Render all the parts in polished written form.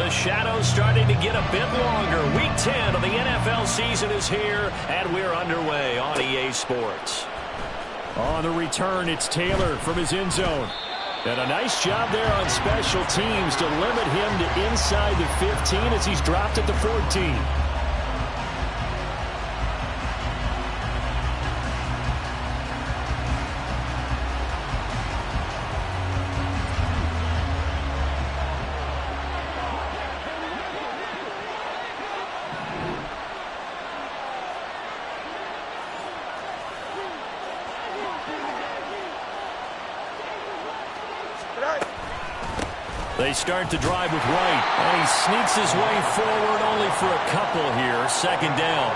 The shadows starting to get a bit longer. Week 10 of the NFL season is here, and we're underway on EA Sports. On the return, it's Taylor from his end zone. And a nice job there on special teams to limit him to inside the 15 as he's dropped at the 14. They start the drive with Wright, and he sneaks his way forward only for a couple here. Second down.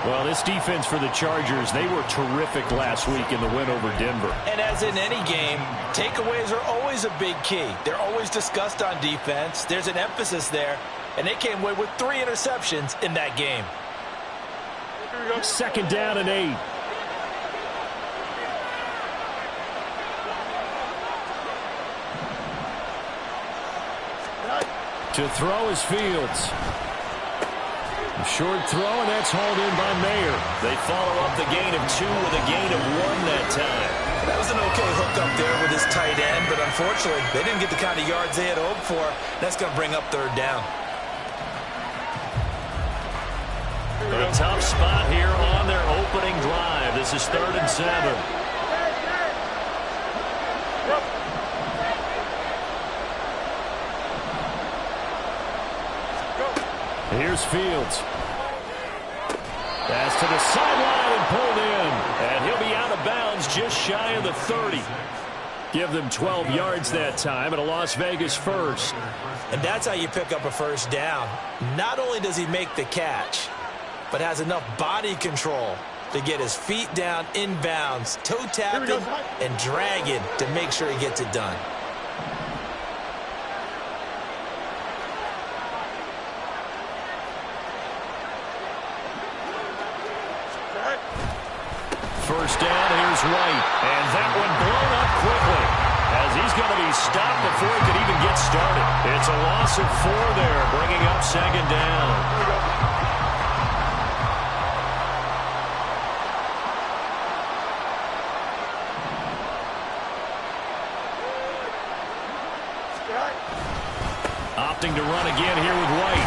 Well, this defense for the Chargers, they were terrific last week in the win over Denver. And as in any game, takeaways are always a big key. They're always discussed on defense. There's an emphasis there, and they came away with 3 interceptions in that game. Second down and 8. To throw is Fields. A short throw, and that's hauled in by Mayer. They follow up the gain of 2 with a gain of 1 that time. That was an okay hook up there with his tight end, but unfortunately, they didn't get the kind of yards they had hoped for. That's going to bring up third down. A tough spot here on their opening drive. This is 3rd and 7. Here's Fields. Pass to the sideline and pulled in. And he'll be out of bounds just shy of the 30. Give them 12 yards that time and a Las Vegas first. And that's how you pick up a first down. Not only does he make the catch, but has enough body control to get his feet down inbounds, toe tapping and dragging to make sure he gets it done. First down, here's Wright. And that one blown up quickly as he's going to be stopped before he could even get started. It's a loss of 4 there, bringing up second down. Opting to run again here with Wright.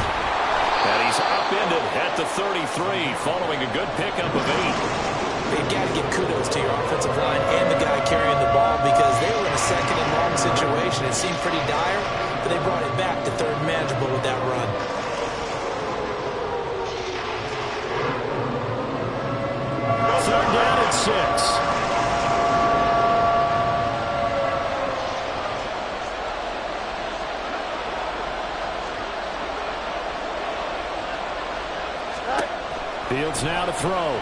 And he's upended at the 33 following a good pickup of 8. You've got to give kudos to your offensive line and the guy carrying the ball because they were in a 2nd and long situation. It seemed pretty dire, but they brought it back to 3rd manageable with that run. Third down and 6. Fields now to throw.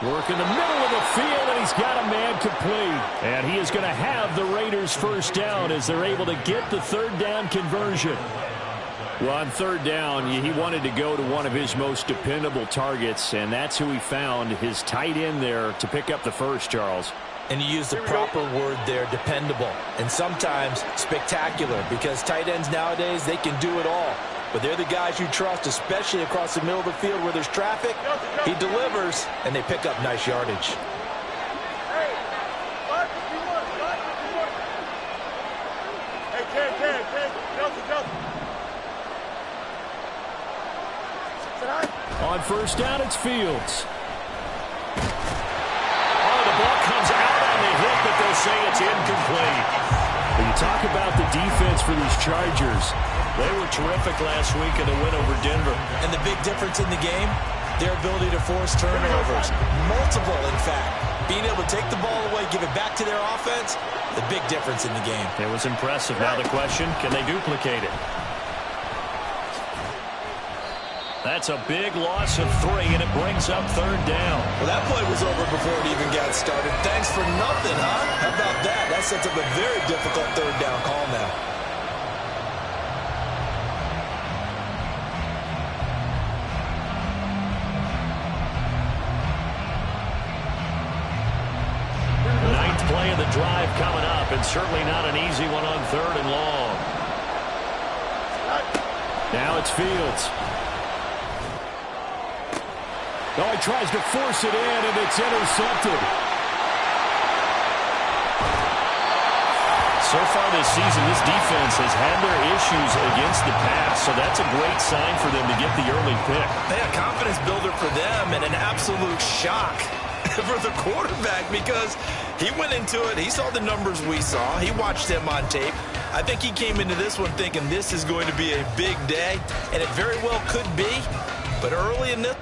Work in the middle of the field, and he's got a man complete. And he is going to have the Raiders first down as they're able to get the 3rd down conversion. Well, on 3rd down, he wanted to go to one of his most dependable targets, and that's who he found, his tight end there, to pick up the first, Charles. And you use the proper word there, dependable. And sometimes spectacular, because tight ends nowadays, they can do it all. But they're the guys you trust, especially across the middle of the field where there's traffic. He delivers, and they pick up nice yardage. On first down, it's Fields. Oh, the ball comes out on the hit, but they'll say it's incomplete. When you talk about the defense for these Chargers, they were terrific last week in the win over Denver. And the big difference in the game, their ability to force turnovers. Multiple, in fact. Being able to take the ball away, give it back to their offense, the big difference in the game. It was impressive. Now the question, can they duplicate it? That's a big loss of 3, and it brings up 3rd down. Well, that play was over before it even got started. Thanks for nothing, huh? How about that? That sets up a very difficult 3rd down call now. Ninth play of the drive coming up. up, and certainly not an easy one on 3rd and long. Now it's Fields. Oh, he tries to force it in, and it's intercepted. So far this season, this defense has had their issues against the pass, so that's a great sign for them to get the early pick. A confidence builder for them and an absolute shock for the quarterback because he went into it. He saw the numbers we saw. He watched them on tape. I think he came into this one thinking this is going to be a big day, and it very well could be, but early in this,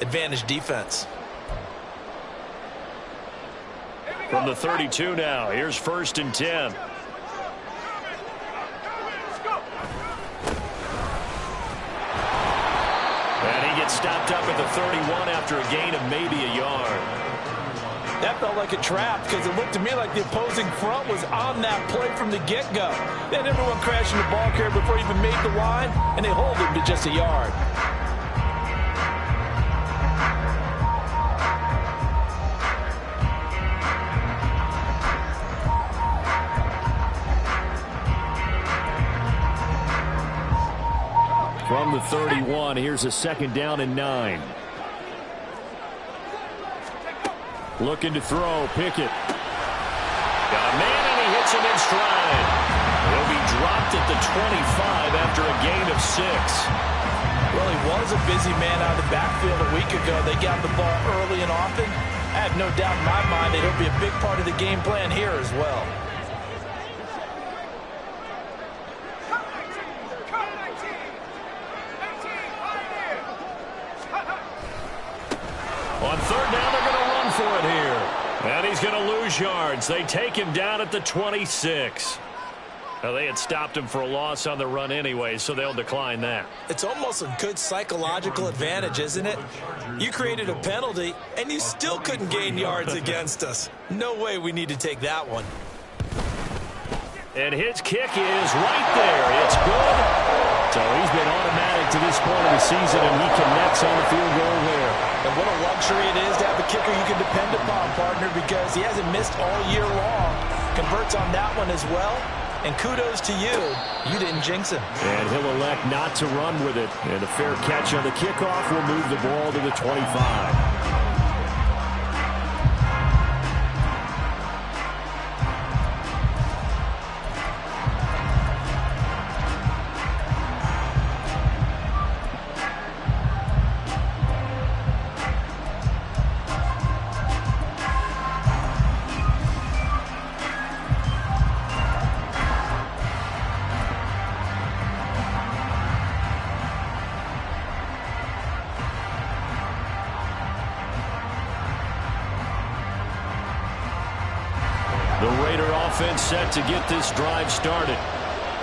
advantage defense. From the 32 now, here's 1st and 10. And he gets stopped up at the 31 after a gain of maybe a yard. That felt like a trap because it looked to me like the opposing front was on that play from the get-go. They had everyone crashing the ball carrier before he even made the line, and they hold him to just a yard. From the 31, here's a 2nd down and 9. Looking to throw, Pickett. Got a man, and he hits him in stride. He'll be dropped at the 25 after a gain of 6. Well, he was a busy man out of the backfield a week ago. They got the ball early and often. I have no doubt in my mind that he'll be a big part of the game plan here as well. On 3rd down, they're going to run for it here. And he's going to lose yards. They take him down at the 26. Now, they had stopped him for a loss on the run anyway, so they'll decline that. It's almost a good psychological advantage, isn't it? You created a penalty, and you still couldn't gain yards against us. No way we need to take that one. And his kick is right there. It's good. So he's been automatic to this point of the season, and he connects on the field goal there. And what a luxury it is to have a kicker you can depend upon, partner, because he hasn't missed all year long. Converts on that one as well. And kudos to you. You didn't jinx him. And he'll elect not to run with it. And a fair catch on the kickoff will move the ball to the 25. The Raider offense set to get this drive started.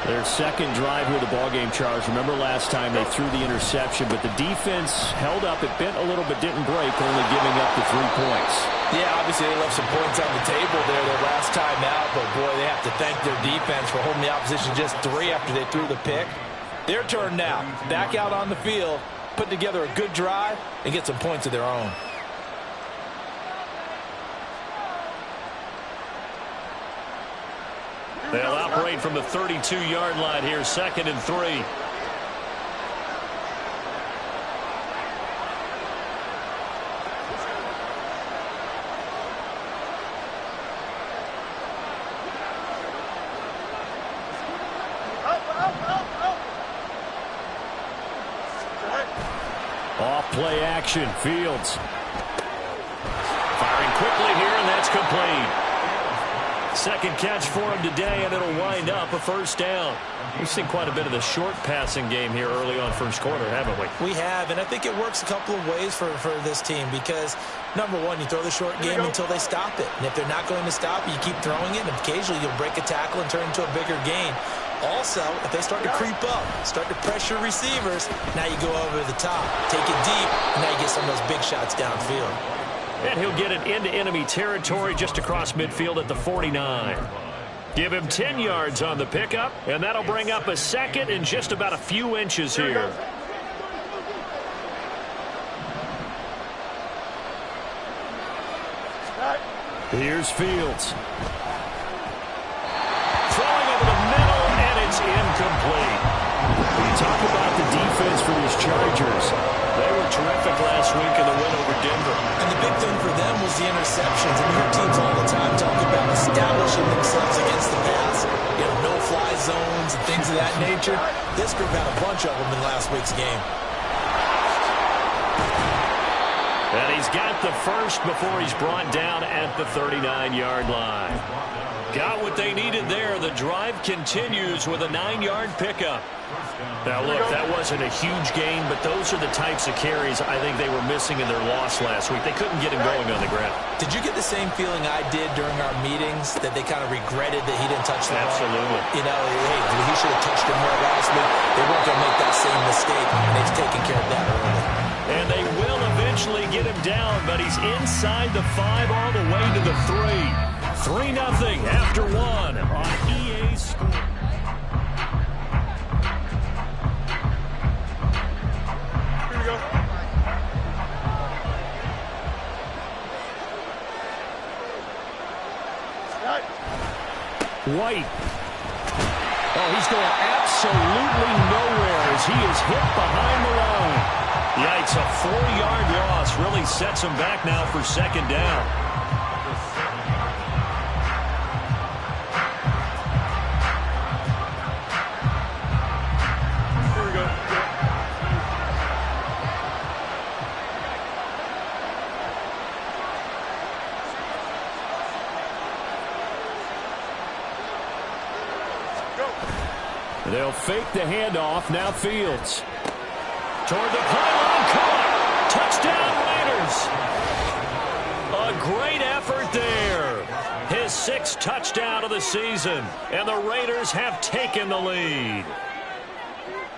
Their second drive here, the ballgame, Charles. Remember last time they threw the interception, but the defense held up. It bent a little but didn't break, only giving up the 3 points. Yeah, obviously they left some points on the table there their last time out, but boy, they have to thank their defense for holding the opposition just 3 after they threw the pick. Their turn now. Back out on the field, put together a good drive, and get some points of their own. They'll operate from the 32-yard line here, 2nd and 3. Off play action, Fields. Firing quickly here, and that's complete. Second catch for him today, and it'll wind up a first down. We've seen quite a bit of the short passing game here early on first quarter, haven't we? We have, and I think it works a couple of ways for this team because, number one, you throw the short game until they stop it. And if they're not going to stop it, you keep throwing it, and occasionally you'll break a tackle and turn into a bigger gain. Also, if they start to creep up, start to pressure receivers, now you go over the top, take it deep, and now you get some of those big shots downfield. And he'll get it into enemy territory just across midfield at the 49. Give him 10 yards on the pickup, and that'll bring up a second in just about a few inches here. Here's Fields. Throwing over the middle, and it's incomplete. When you talk about the defense for these Chargers, they were terrific last week in the win over Denver. And the big thing for them was the interceptions. And you hear teams all the time talk about establishing themselves against the pass. You know, no-fly zones and things of that nature. This group had a bunch of them in last week's game. And he's got the first before he's brought down at the 39-yard line. Got what they needed there. The drive continues with a 9-yard pickup. Now, look, that wasn't a huge gain, but those are the types of carries I think they were missing in their loss last week. They couldn't get him going on the ground. Did you get the same feeling I did during our meetings, that they kind of regretted that he didn't touch the ball? Absolutely. You know, hey, he should have touched him more last week. They weren't going to make that same mistake, and they've taken care of that early. And they will eventually get him down, but he's inside the 5 all the way to the 3. 3-0 after 1 on EA Sports. White. Oh, he's going absolutely nowhere as he is hit behind the line. Yikes, a 4-yard loss really sets him back now for 2nd down. They'll fake the handoff. Now Fields. Toward the pylon, caught. Touchdown, Raiders. A great effort there. His 6th touchdown of the season. And the Raiders have taken the lead.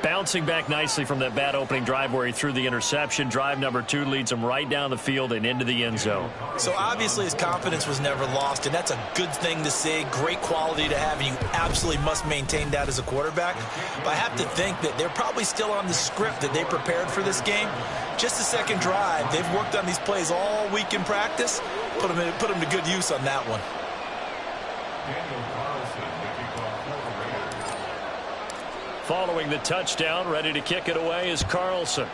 Bouncing back nicely from that bad opening drive where he threw the interception. Drive number 2 leads him right down the field and into the end zone. So obviously his confidence was never lost, and that's a good thing to see. Great quality to have, and you absolutely must maintain that as a quarterback. But I have to think that they're probably still on the script that they prepared for this game. Just the second drive. They've worked on these plays all week in practice. Put them to good use on that one. Following the touchdown, ready to kick it away is Carlson.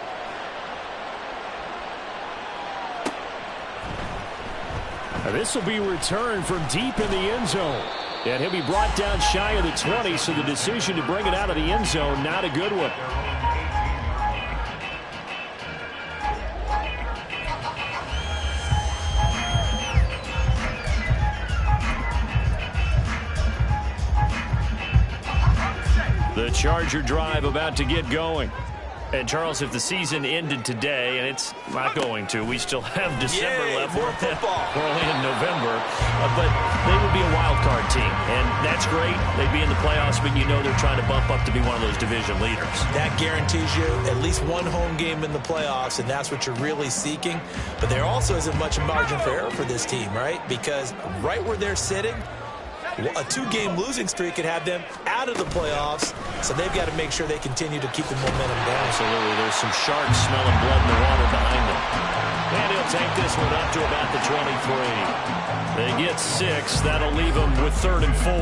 And this will be returned from deep in the end zone. And he'll be brought down shy of the 20, so the decision to bring it out of the end zone, not a good one. The Charger drive about to get going. And, Charles, if the season ended today, and it's not going to, we still have December left. More football. We're only in November. But they would be a wild card team, and that's great. They'd be in the playoffs, but you know they're trying to bump up to be one of those division leaders. That guarantees you at least one home game in the playoffs, and that's what you're really seeking. But there also isn't much margin for error for this team, right? Because right where they're sitting, a 2-game losing streak could have them out of the playoffs, so they've got to make sure they continue to keep the momentum down. Absolutely. There's some sharks smelling blood in the water behind them. And he'll take this one up to about the 23. They get 6. That'll leave them with 3rd and 4.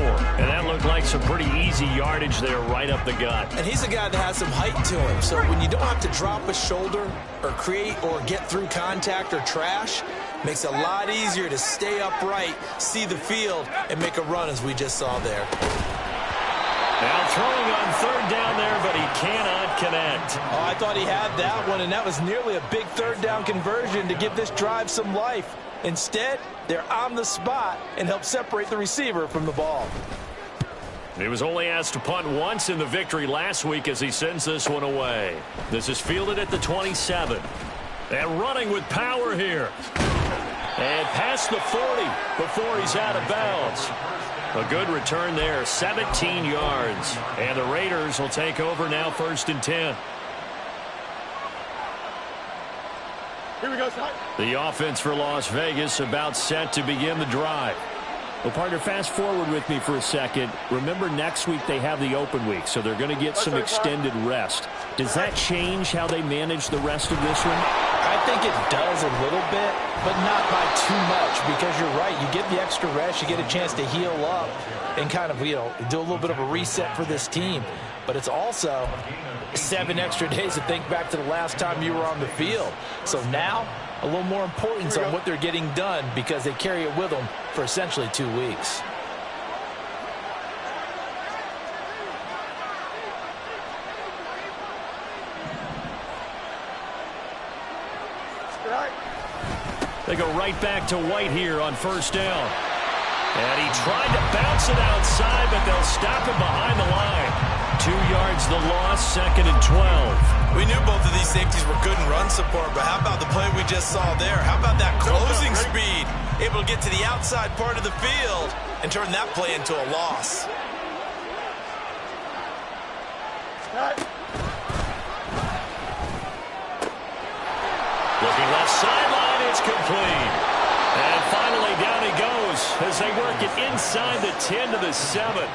And that looked like some pretty easy yardage there right up the gut. And he's a guy that has some height to him, so when you don't have to drop a shoulder or create or get through contact or trash, makes it a lot easier to stay upright, see the field, and make a run as we just saw there. Now throwing on 3rd down there, but he cannot connect. Oh, I thought he had that one, and that was nearly a big 3rd down conversion to give this drive some life. Instead, they're on the spot and help separate the receiver from the ball. He was only asked to punt once in the victory last week as he sends this one away. This is fielded at the 27. And running with power here. And past the 40 before he's out of bounds. A good return there, 17 yards. And the Raiders will take over now, 1st and 10. Here we go, Scott. The offense for Las Vegas about set to begin the drive. Well, partner, fast forward with me for a second. Remember, next week they have the open week, so they're going to get some extended rest. Does that change how they manage the rest of this one? I think it does a little bit, but not by too much, because you're right. You get the extra rest, you get a chance to heal up and kind of, do a little bit of a reset for this team. But it's also 7 extra days to think back to the last time you were on the field. So now, a little more importance on what they're getting done because they carry it with them for essentially 2 weeks. They go right back to White here on 1st down. And he tried to bounce it outside, but they'll stop him behind the line. 2 yards the loss, 2nd and 12. We knew both of these safeties were good in run support, but how about the play we just saw there? How about that closing speed? Able to get to the outside part of the field and turn that play into a loss. Looking left sideline, it's complete. And finally down he goes as they work it inside the 10 to the 7.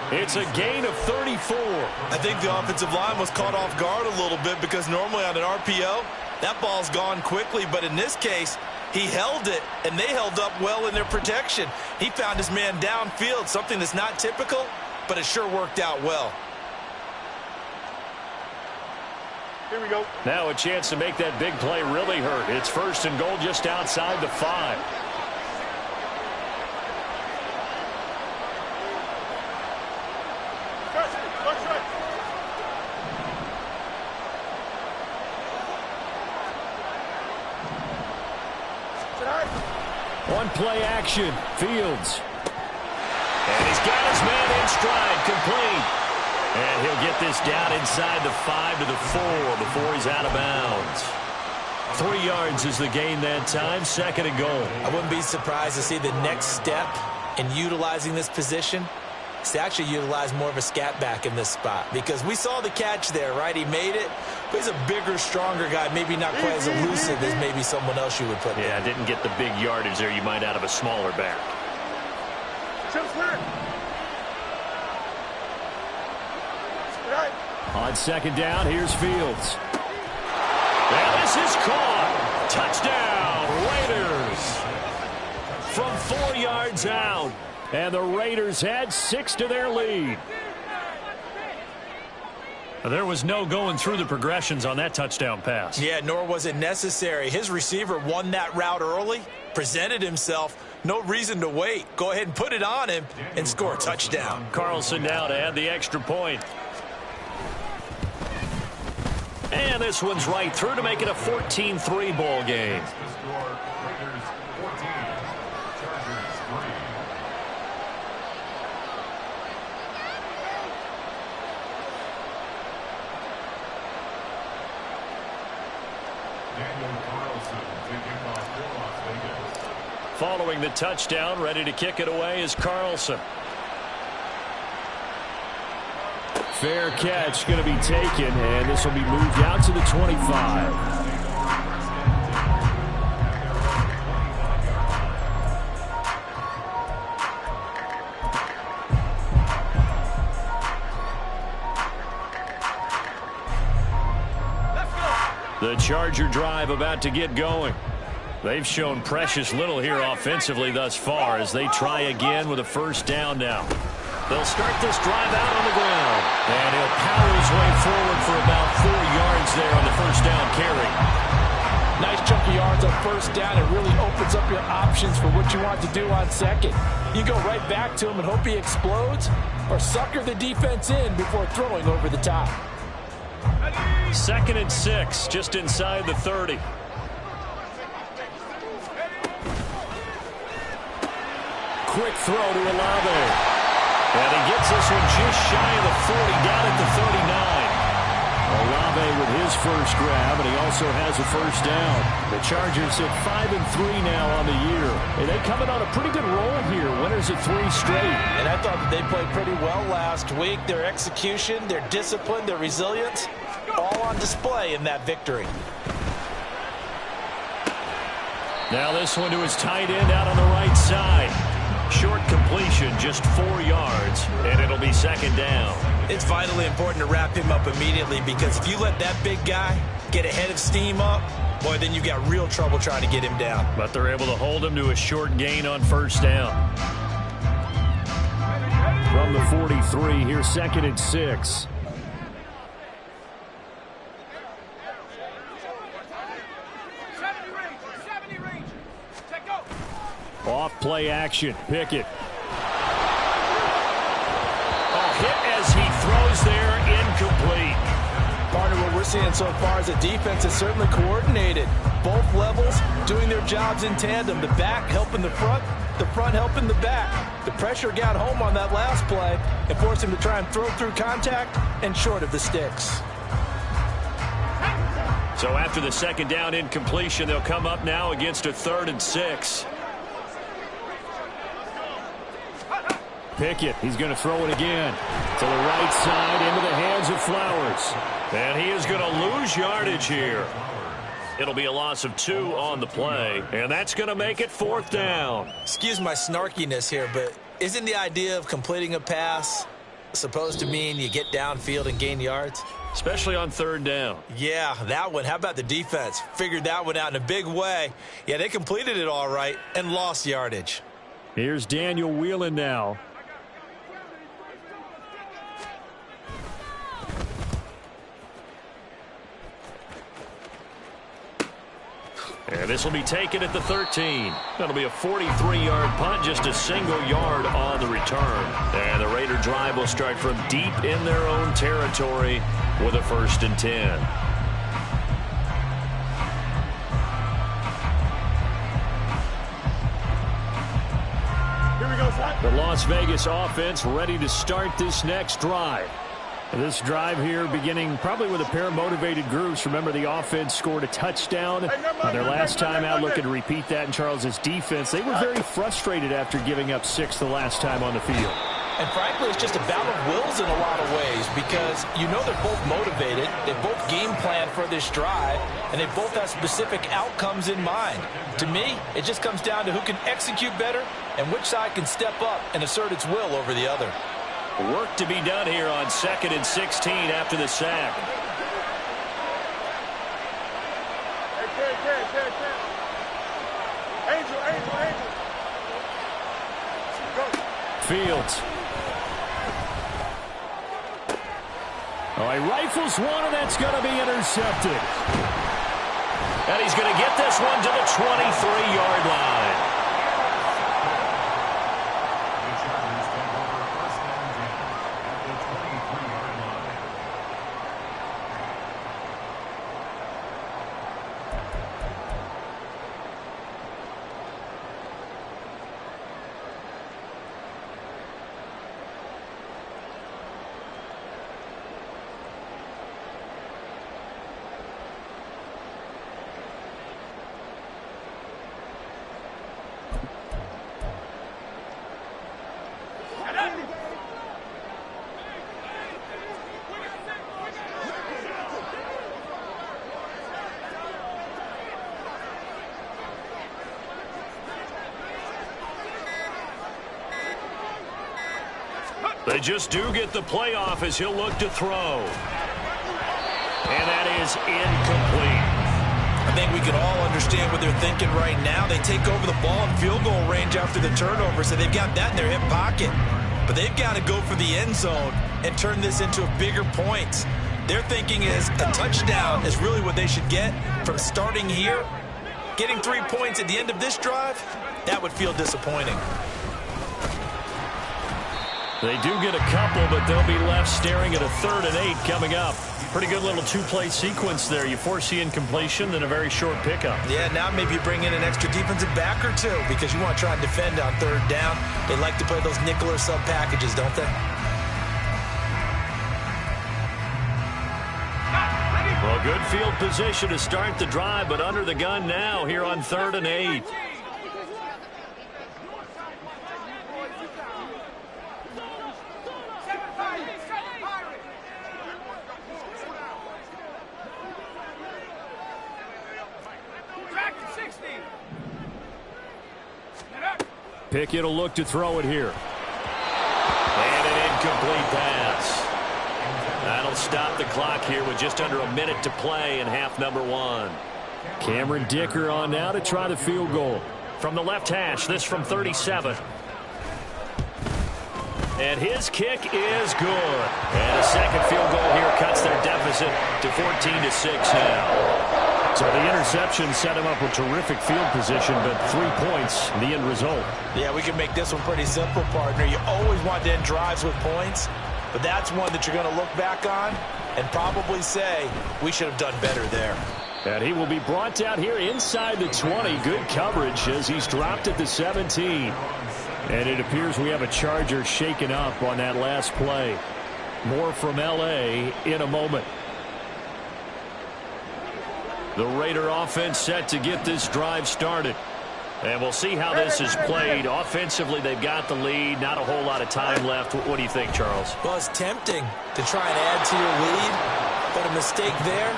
It's a gain of 34. I think the offensive line was caught off guard a little bit because normally on an RPO, that ball's gone quickly. But in this case, he held it, and they held up well in their protection. He found his man downfield, something that's not typical, but it sure worked out well. Here we go. Now a chance to make that big play really hurt. It's 1st and goal just outside the 5. One play action, Fields. And he's got his man in stride, complete. And he'll get this down inside the 5 to the 4 before he's out of bounds. 3 yards is the gain that time, 2nd and goal. I wouldn't be surprised to see the next step in utilizing this position is to actually utilize more of a scat back in this spot, because we saw the catch there, right? He made it, but he's a bigger, stronger guy, maybe not quite as elusive as maybe someone else you would put there. Yeah, didn't get the big yardage there you might out of a smaller back. On 2nd down, here's Fields. And this is caught. Touchdown, Raiders. From 4 yards out. And the Raiders add 6 to their lead. There was no going through the progressions on that touchdown pass. Yeah, nor was it necessary. His receiver won that route early, presented himself. No reason to wait. Go ahead and put it on him and score a touchdown. Carlson now to add the extra point. And this one's right through to make it a 14-3 ball game. Following the touchdown, ready to kick it away is Carlson. Fair catch going to be taken, and this will be moved out to the 25. The Charger drive about to get going. They've shown precious little here offensively thus far as they try again with a first down now. They'll start this drive out on the ground. And he'll power his way forward for about 4 yards there on the first down carry. Nice chunk of yards on first down. It really opens up your options for what you want to do on second. You go right back to him and hope he explodes, or sucker the defense in before throwing over the top. 2nd and 6, just inside the 30. Quick throw to Olave. And he gets this one just shy of the 40, down at the 39. Olave with his first grab, and he also has a first down. The Chargers at 5-3 now on the year. And they coming on a pretty good roll here. Winners of 3 straight. And I thought that they played pretty well last week. Their execution, their discipline, their resilience, all on display in that victory. Now this one to his tight end out on the right side. Short completion, just 4 yards, and it'll be 2nd down. It's vitally important to wrap him up immediately, because if you let that big guy get ahead of steam up, boy, then you've got real trouble trying to get him down. But they're able to hold him to a short gain on first down. From the 43, here's 2nd and 6. Off play action. Pickett. Hit as he throws there, incomplete. Partner, what we're seeing so far is the defense is certainly coordinated. Both levels doing their jobs in tandem. The back helping the front helping the back. The pressure got home on that last play and forced him to try and throw through contact and short of the sticks. So after the 2nd down incompletion, they'll come up now against a 3rd and 6. Pickett, he's going to throw it again. To the right side, into the hands of Flowers. And he is going to lose yardage here. It'll be a loss of 2 on the play, and that's going to make it 4th down. Excuse my snarkiness here, but isn't the idea of completing a pass supposed to mean you get downfield and gain yards? Especially on 3rd down. Yeah, that one. How about the defense? Figured that one out in a big way. Yeah, they completed it all right and lost yardage. Here's Daniel Whelan now. And this will be taken at the 13. That'll be a 43-yard punt, just a single yard on the return. And the Raider drive will start from deep in their own territory with a 1st and 10. Here we go, son. The Las Vegas offense ready to start this next drive. This drive here beginning probably with a pair of motivated groups. Remember, the offense scored a touchdown on their last time out. Looking to repeat that in Charles's defense. They were very frustrated after giving up 6 the last time on the field. And frankly, it's just a battle of wills in a lot of ways, because you know they're both motivated. They both game plan for this drive, and they both have specific outcomes in mind. To me, it just comes down to who can execute better and which side can step up and assert its will over the other. Work to be done here on 2nd and 16 after the sack. Angel. Go. Fields. Oh, he rifles one, and that's going to be intercepted. And he's going to get this one to the 23-yard line. They just do get the playoff as he'll look to throw. And that is incomplete. I think we can all understand what they're thinking right now. They take over the ball in field goal range after the turnover, so they've got that in their hip pocket. But they've got to go for the end zone and turn this into a bigger point. Their thinking is a touchdown is really what they should get from starting here. Getting 3 points at the end of this drive, that would feel disappointing. They do get a couple, but they'll be left staring at a 3rd and 8 coming up. Pretty good little two-play sequence there. You force the incompletion, then a very short pickup. Yeah, now maybe you bring in an extra defensive back or two because you want to try and defend on 3rd down. They like to play those nickel or sub packages, don't they? Well, good field position to start the drive, but under the gun now here on 3rd and 8. Pickett will look to throw it here. And an incomplete pass. That'll stop the clock here with just under a minute to play in half number 1. Cameron Dicker on now to try the field goal. From the left hash, this from 37. And his kick is good. And a second field goal here cuts their deficit to 14-6 now. So the interception set him up with terrific field position, but 3 points, the end result. Yeah, we can make this one pretty simple, partner. You always want to end drives with points, but that's one that you're going to look back on and probably say, we should have done better there. And he will be brought down here inside the 20. Good coverage as he's dropped at the 17. And it appears we have a Charger shaken up on that last play. More from L.A. in a moment. The Raider offense set to get this drive started. And we'll see how this is played. Offensively, they've got the lead. Not a whole lot of time left. What do you think, Charles? Well, it's tempting to try and add to your lead, but a mistake there,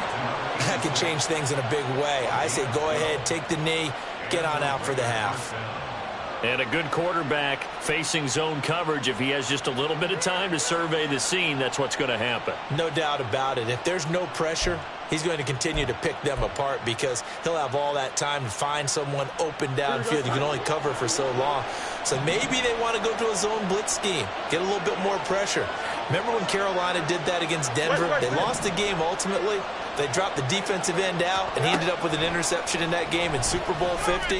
that could change things in a big way. I say go ahead, take the knee, get on out for the half. And a good quarterback facing zone coverage. If he has just a little bit of time to survey the scene, that's what's going to happen. No doubt about it. If there's no pressure, he's going to continue to pick them apart because he'll have all that time to find someone open downfield. You can only cover for so long. So maybe they want to go to a zone blitz scheme, get a little bit more pressure. Remember when Carolina did that against Denver? They lost the game ultimately. They dropped the defensive end out, and he ended up with an interception in that game in Super Bowl 50.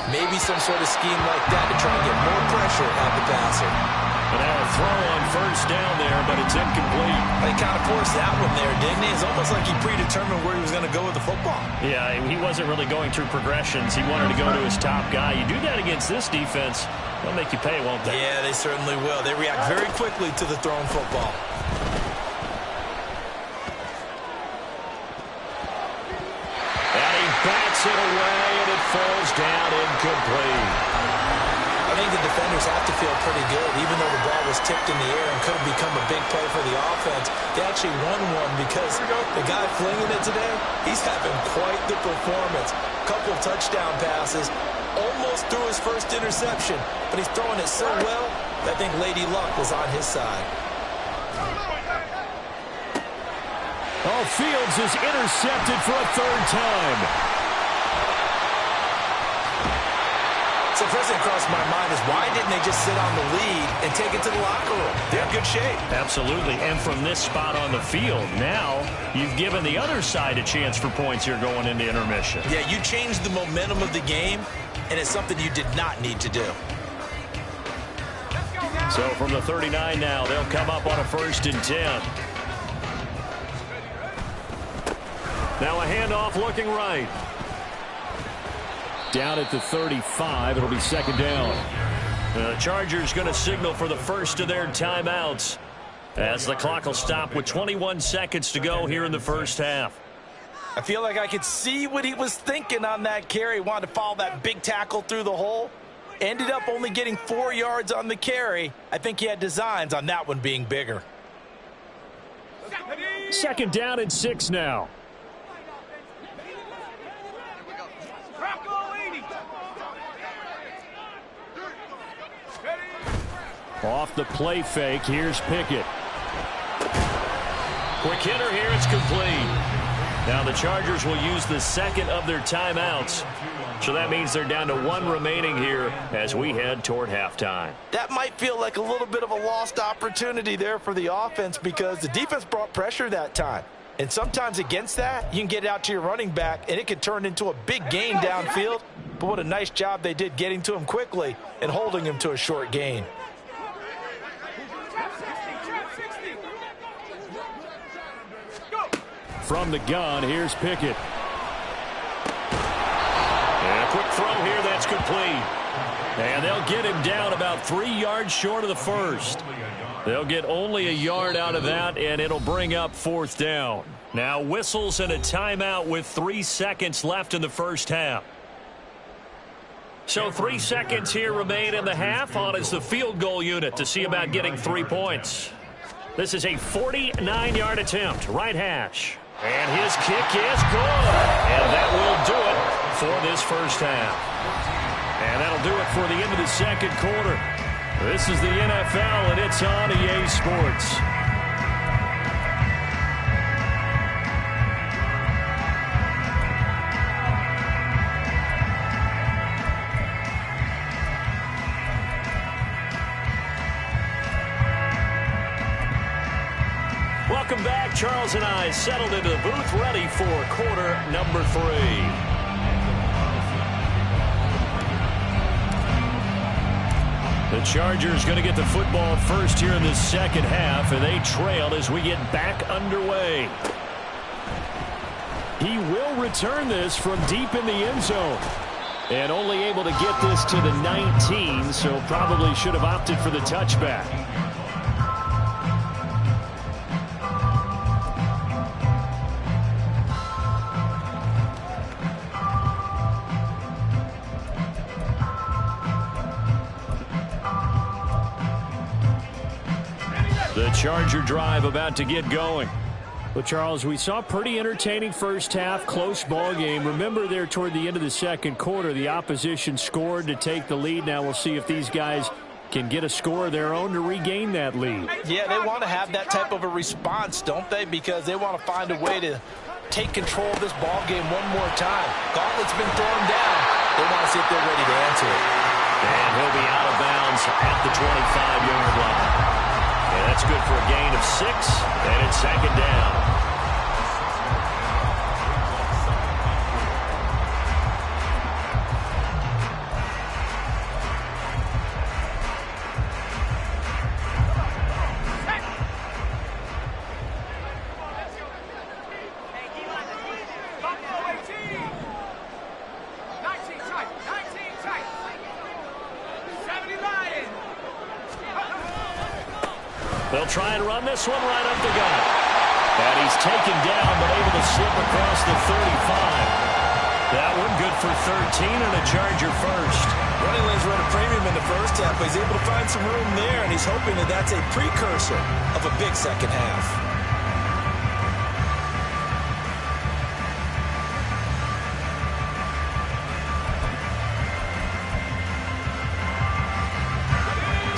Maybe some sort of scheme like that to try and get more pressure at the passer. But now a throw on 1st down there, but it's incomplete. He kind of forced that one there, didn't he? It's almost like he predetermined where he was going to go with the football. Yeah, he wasn't really going through progressions. He wanted to go to his top guy. You do that against this defense, they'll make you pay, won't they? Yeah, they certainly will. They react very quickly to the thrown football. Bats it away, and it falls down incomplete. I think the defenders have to feel pretty good. Even though the ball was tipped in the air and could have become a big play for the offense, they actually won one because the guy flinging it today, he's having quite the performance. Couple touchdown passes, almost threw his first interception, but he's throwing it so well that I think Lady Luck was on his side. Oh, Fields is intercepted for a 3rd time. So first thing across my mind is why didn't they just sit on the lead and take it to the locker room? They're in good shape. Absolutely, and from this spot on the field, now you've given the other side a chance for points here going into intermission. Yeah, you changed the momentum of the game, and it's something you did not need to do. So from the 39 now, they'll come up on a 1st and 10. Now a handoff looking right. Down at the 35, it'll be 2nd down. The Chargers going to signal for the first of their timeouts as the clock will stop with 21 seconds to go here in the 1st half. I feel like I could see what he was thinking on that carry. Wanted to follow that big tackle through the hole. Ended up only getting 4 yards on the carry. I think he had designs on that one being bigger. 2nd down and 6 now. Off the play fake, here's Pickett. Quick hitter here, it's complete. Now the Chargers will use the second of their timeouts. So that means they're down to one remaining here as we head toward halftime. That might feel like a little bit of a lost opportunity there for the offense because the defense brought pressure that time. And sometimes against that, you can get it out to your running back, and it could turn into a big gain downfield. But what a nice job they did getting to him quickly and holding him to a short gain. From the gun, here's Pickett. And a quick throw here, that's complete. And they'll get him down about 3 yards short of the first. They'll get only a yard out of that, and it'll bring up 4th down. Now whistles and a timeout with 3 seconds left in the first half. So 3 seconds here remain in the half. On is the field goal unit to see about getting 3 points. This is a 49-yard attempt, right hash. And his kick is good. And that will do it for this first half. And that'll do it for the end of the second quarter. This is the NFL, and it's on EA Sports. Welcome back. Charles and I settled into the booth, ready for quarter number 3. The Chargers going to get the football first here in the second half, and they trail as we get back underway. He will return this from deep in the end zone. And only able to get this to the 19, so probably should have opted for the touchback. The Charger drive about to get going. Well, Charles, we saw pretty entertaining first half, close ball game. Remember there toward the end of the second quarter, the opposition scored to take the lead. Now we'll see if these guys can get a score of their own to regain that lead. Yeah, they want to have that type of a response, don't they? Because they want to find a way to take control of this ball game one more time. Gauntlet's been thrown down. They want to see if they're ready to answer it. And he'll be out of bounds at the 25-yard line. And that's good for a gain of 6, and it's second down. They'll try and run this one right up the gut. And he's taken down, but able to slip across the 35. That one good for 13 and a Charger first. Running lanes run a premium in the first half, but he's able to find some room there, and he's hoping that that's a precursor of a big second half.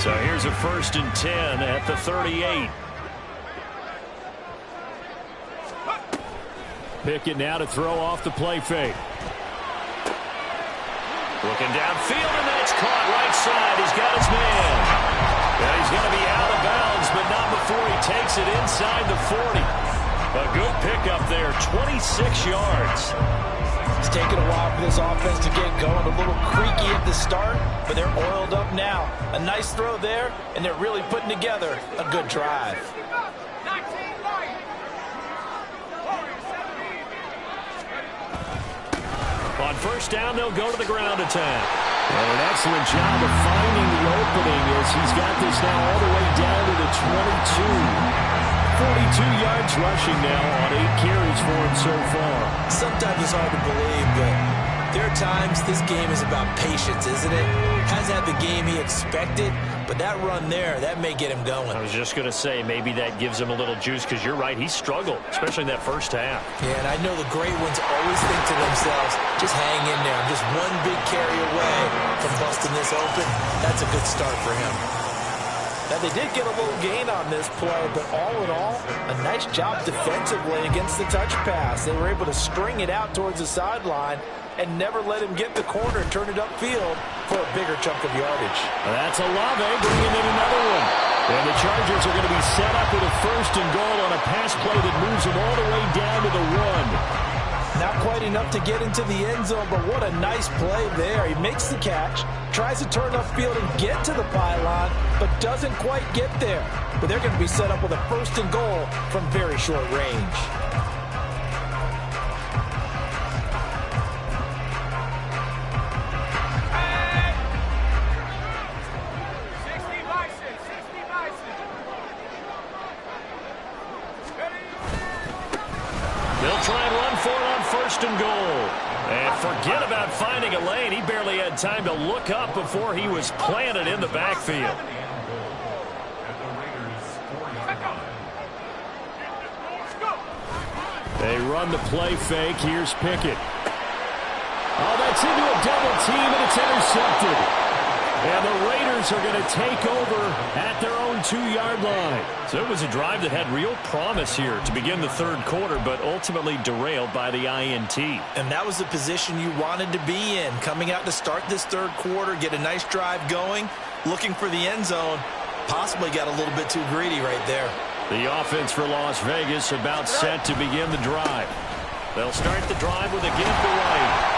So here's a 1st and 10 at the 38. Pickett now to throw off the play fake. Looking downfield, and that's caught right side. He's got his man. And he's going to be out of bounds, but not before he takes it inside the 40. A good pickup there, 26 yards. It's taken a while for this offense to get going. A little creaky at the start, but they're oiled up now. A nice throw there, and they're really putting together a good drive. On first down, they'll go to the ground attack. And an excellent job of finding the opening as he's got this now all the way down to the 22. 42 yards rushing now on 8 carries for him so far. Sometimes it's hard to believe, but there are times this game is about patience, isn't it? Hasn't had the game he expected, but that run there, that may get him going. I was just going to say, maybe that gives him a little juice, because you're right, he struggled, especially in that first half. Yeah, and I know the great ones always think to themselves, just hang in there. I'm just one big carry away from busting this open. That's a good start for him. Now, they did get a little gain on this play, but all in all, a nice job defensively against the touch pass. They were able to string it out towards the sideline and never let him get the corner and turn it upfield for a bigger chunk of yardage. That's Olave bringing in another one. And the Chargers are going to be set up with a 1st and goal on a pass play that moves them all the way down to the 1. Not quite enough to get into the end zone, but what a nice play there. He makes the catch, tries to turn upfield and get to the pylon, but doesn't quite get there. But they're going to be set up with a 1st and goal from very short range. They'll try and run for it on 1st and goal. And forget about finding a lane. He barely had time to look up before he was planted in the backfield. They run the play fake. Here's Pickett. Oh, that's into a double team, and it's intercepted. And the Raiders are going to take over at their own 2-yard line. So it was a drive that had real promise here to begin the 3rd quarter, but ultimately derailed by the INT. And that was the position you wanted to be in. Coming out to start this 3rd quarter, get a nice drive going, looking for the end zone. Possibly got a little bit too greedy right there. The offense for Las Vegas about set to begin the drive. They'll start the drive with a give to right.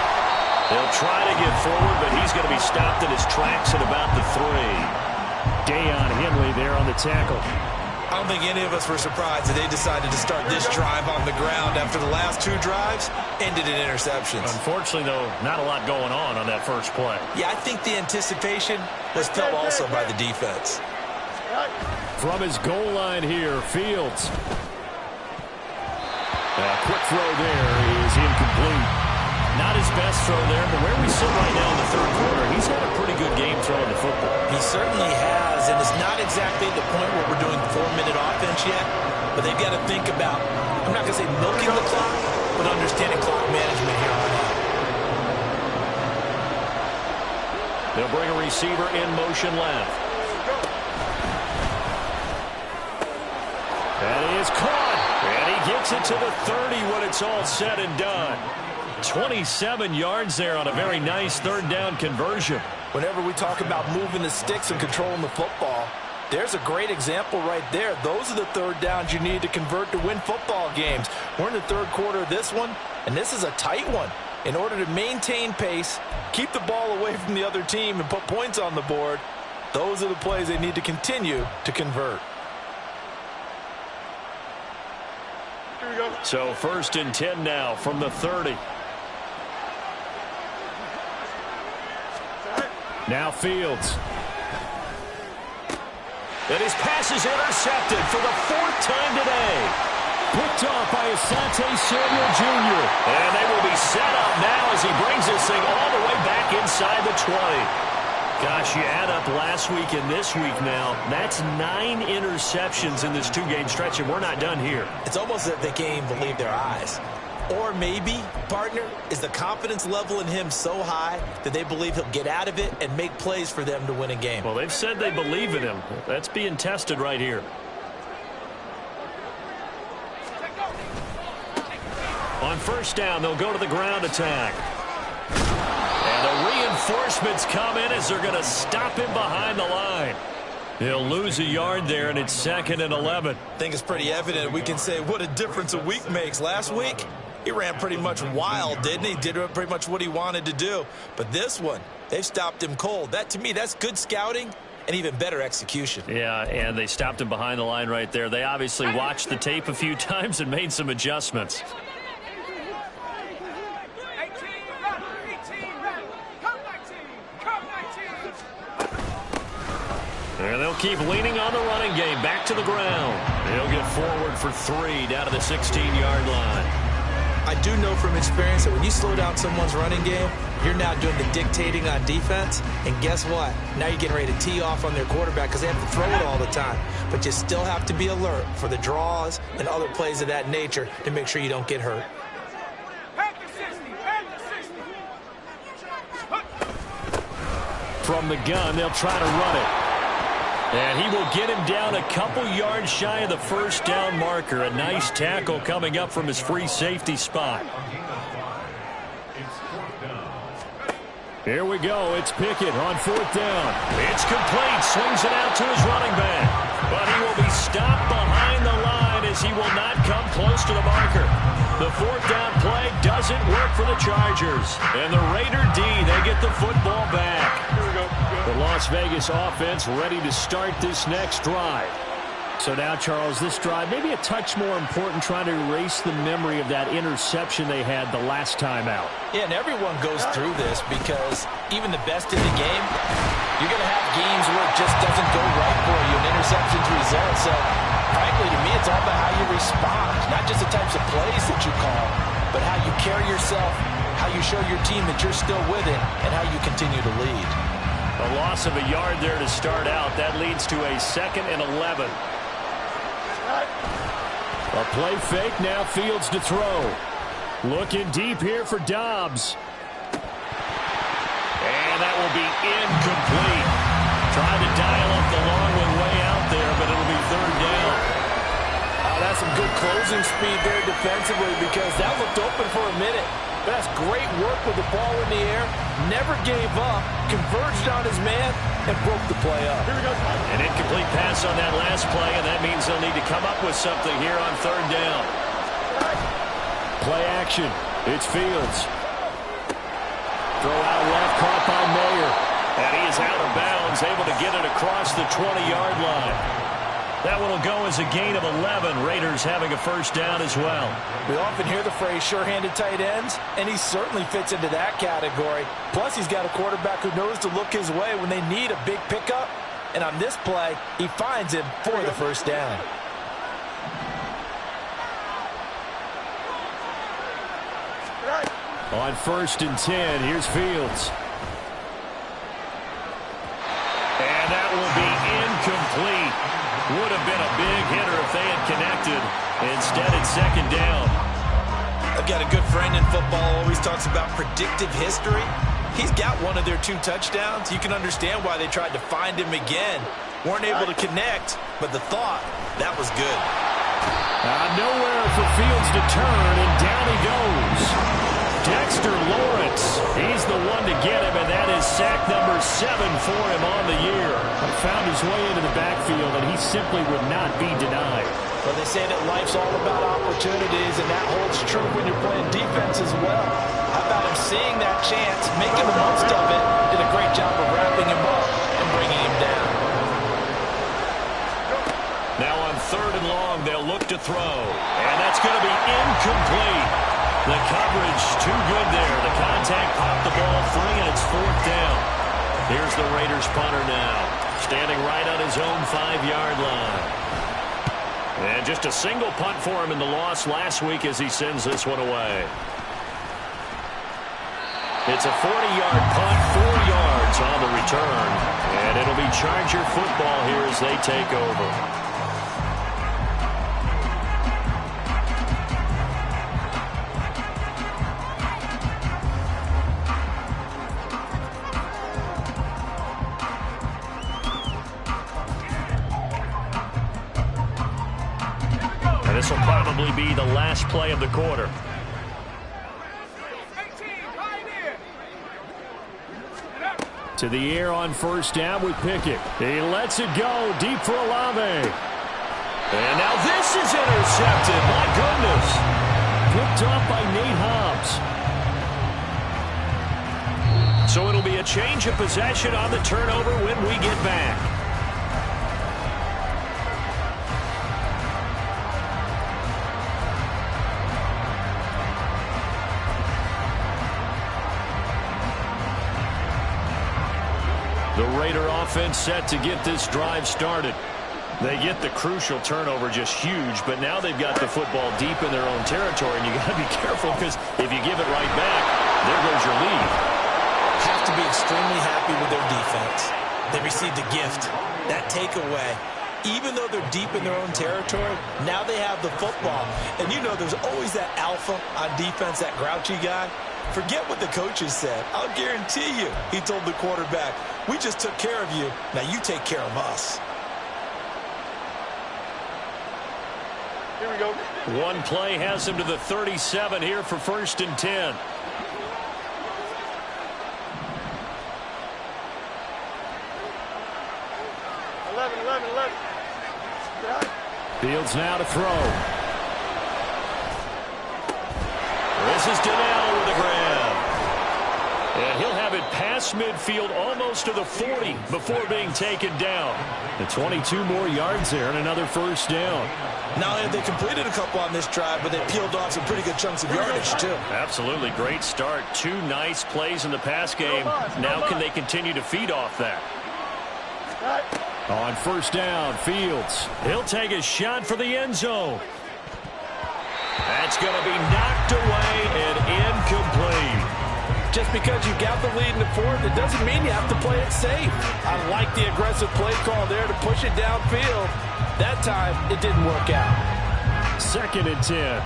They'll try to get forward, but he's going to be stopped in his tracks at about the 3. Deion Henley there on the tackle. I don't think any of us were surprised that they decided to start this drive on the ground after the last 2 drives ended in interceptions. Unfortunately, though, not a lot going on that first play. Yeah, I think the anticipation was felt also by the defense. From his goal line here, Fields. A quick throw there is incomplete. Not his best throw there, but where we sit right now in the 3rd quarter, he's had a pretty good game throwing the football. He certainly has, and it's not exactly the point where we're doing 4-minute offense yet, but they've got to think about, I'm not going to say milking the clock, but understanding clock management here on out. They'll bring a receiver in motion left. And he is caught. And he gets it to the 30 when it's all said and done. 27 yards there on a very nice 3rd down conversion. Whenever we talk about moving the sticks and controlling the football, there's a great example right there. Those are the 3rd downs you need to convert to win football games. We're in the 3rd quarter of this one, and this is a tight one. In order to maintain pace, keep the ball away from the other team, and put points on the board, those are the plays they need to continue to convert. Here we go. So 1st and 10 now from the 30. Now Fields. And his pass is intercepted for the 4th time today. Picked off by Asante Samuel Jr. And they will be set up now as he brings this thing all the way back inside the 20. Gosh, you add up last week and this week now, that's 9 interceptions in this 2-game stretch, and we're not done here. It's almost as if they can't even believe their eyes. Or maybe, partner, is the confidence level in him so high that they believe he'll get out of it and make plays for them to win a game. Well, they've said they believe in him. That's being tested right here. On 1st down, they'll go to the ground attack. And the reinforcements come in as they're going to stop him behind the line. He'll lose a yard there, and it's 2nd and 11. I think it's pretty evident. We can say what a difference a week makes. Last week, he ran pretty much wild, didn't he? Did pretty much what he wanted to do. But this one, they've stopped him cold. That, to me, that's good scouting and even better execution. Yeah, and they stopped him behind the line right there. They obviously watched the tape a few times and made some adjustments. And they'll keep leaning on the running game. Back to the ground. They'll get forward for 3 down to the 16-yard line. I do know from experience that when you slow down someone's running game, you're now doing the dictating on defense. And guess what? Now you're getting ready to tee off on their quarterback because they have to throw it all the time. But you still have to be alert for the draws and other plays of that nature to make sure you don't get hurt. From the gun, they'll try to run it. And he will get him down a couple yards shy of the first down marker. A nice tackle coming up from his free safety spot. Here we go. It's Pickett on 4th down. It's complete. Swings it out to his running back. But he will be stopped behind the line as he will not come close to the marker. The 4th down play doesn't work for the Chargers. And the Raider D, they get the football back. Here we go. The Las Vegas offense ready to start this next drive. So now, Charles, this drive maybe a touch more important, trying to erase the memory of that interception they had the last time out. Yeah, and everyone goes through this because even the best in the game, you're going to have games where it just doesn't go right for you, and interceptions result. So, frankly, to me, it's all about how you respond, not just the types of plays that you call, but how you carry yourself, how you show your team that you're still with it, and how you continue to lead. A loss of a yard there to start out. That leads to a 2nd and 11. A play fake, now Fields to throw. Looking deep here for Dobbs. And that will be incomplete. Trying to dial up the long one way out there, but it'll be 3rd down. That's some good closing speed there defensively because that looked open for a minute. But that's great work with the ball in the air. Never gave up, converged on his man, and broke the play up. Here we go. An incomplete pass on that last play, and that means they'll need to come up with something here on 3rd down. Play action. It's Fields. Throw out left, caught by Mayer. And he is out of bounds, able to get it across the 20-yard line. That one will go as a gain of 11. Raiders having a 1st down as well. We often hear the phrase sure-handed tight ends, and he certainly fits into that category. Plus, he's got a quarterback who knows to look his way when they need a big pickup. And on this play, he finds him for the 1st down. On 1st and 10, here's Fields. And that will be incomplete. Would have been a big hitter if they had connected. Instead, it's 2nd down. I've got a good friend in football, always talks about predictive history. He's got one of their 2 touchdowns. You can understand why they tried to find him again. Weren't able to connect, but the thought, that was good. Nowhere for Fields to turn, and down he goes. Dexter Lawrence, he's the one to get him, and that is sack number 7 for him on the year. Found his way into the backfield, and he simply would not be denied. Well, they say that life's all about opportunities, and that holds true when you're playing defense as well. How about him seeing that chance, making the most of it, did a great job of wrapping him up and bringing him down. Now on 3rd and long, they'll look to throw, and that's going to be incomplete. The coverage too good there. The contact popped the ball free, and it's 4th down. Here's the Raiders punter now, standing right on his own 5-yard line. And just a single punt for him in the loss last week as he sends this one away. It's a 40-yard punt, 4 yards on the return. And it'll be Charger football here as they take over. This will probably be the last play of the quarter. To the air on 1st down with Pickett. He lets it go deep for Olave. And now this is intercepted. My goodness. Picked off by Nate Hobbs. So it'll be a change of possession on the turnover when we get back. The Raider offense set to get this drive started. They get the crucial turnover, just huge, but now they've got the football deep in their own territory, and you got to be careful because if you give it right back, there goes your lead. Have to be extremely happy with their defense. They received a gift, that takeaway. Even though they're deep in their own territory, now they have the football. And you know there's always that alpha on defense, that grouchy guy. Forget what the coaches said. I'll guarantee you, he told the quarterback, we just took care of you. Now you take care of us. Here we go. One play has him to the 37 here for 1st and 10. Fields now to throw. This is Donnell with the grab. And he'll have it past midfield almost to the 40 before being taken down. The 22 more yards there and another 1st down. Not only have they completed a couple on this drive, but they peeled off some pretty good chunks of yardage, too. Absolutely great start. 2 nice plays in the pass game. Now can they continue to feed off that? On 1st down, Fields. He'll take a shot for the end zone. That's going to be knocked away and incomplete. Just because you got the lead in the 4th, it doesn't mean you have to play it safe. I like the aggressive play call there to push it downfield. That time, it didn't work out. 2nd and 10.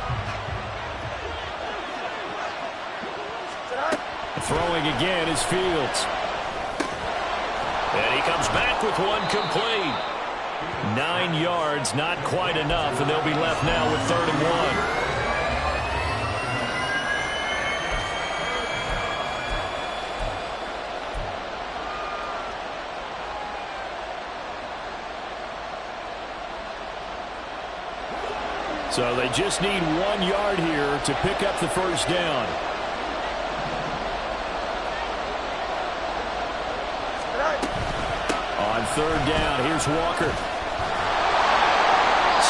Throwing again is Fields. And he comes back with one complete. 9 yards, not quite enough, and they'll be left now with 3rd and 1. So they just need 1 yard here to pick up the 1st down. On 3rd down, here's Walker.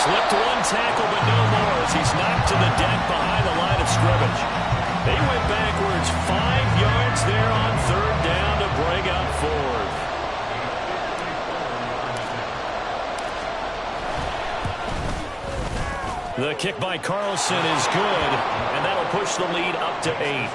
Slipped one tackle, but no more as he's knocked to the deck behind the line of scrimmage. They went backwards 5 yards there on 3rd down to bring up 4th. The kick by Carlson is good, and that'll push the lead up to 8.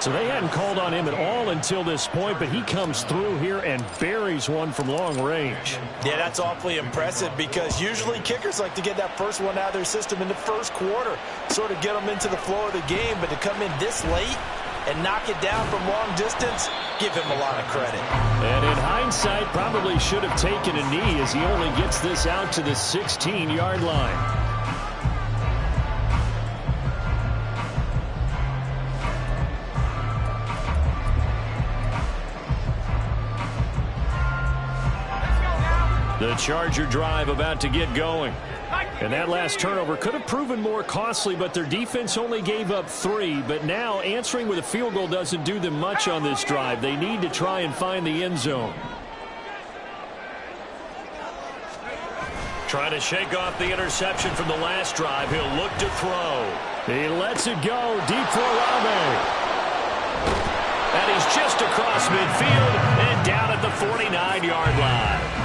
So they hadn't called on him at all until this point, but he comes through here and buries one from long range. Yeah, that's awfully impressive because usually kickers like to get that first one out of their system in the 1st quarter, sort of get them into the flow of the game, but to come in this late and knock it down from long distance, give him a lot of credit. And in hindsight, probably should have taken a knee as he only gets this out to the 16-yard line. The Charger drive about to get going. And that last turnover could have proven more costly, but their defense only gave up 3. But now answering with a field goal doesn't do them much on this drive. They need to try and find the end zone. Trying to shake off the interception from the last drive. He'll look to throw. He lets it go deep for Olave. And he's just across midfield and down at the 49-yard line.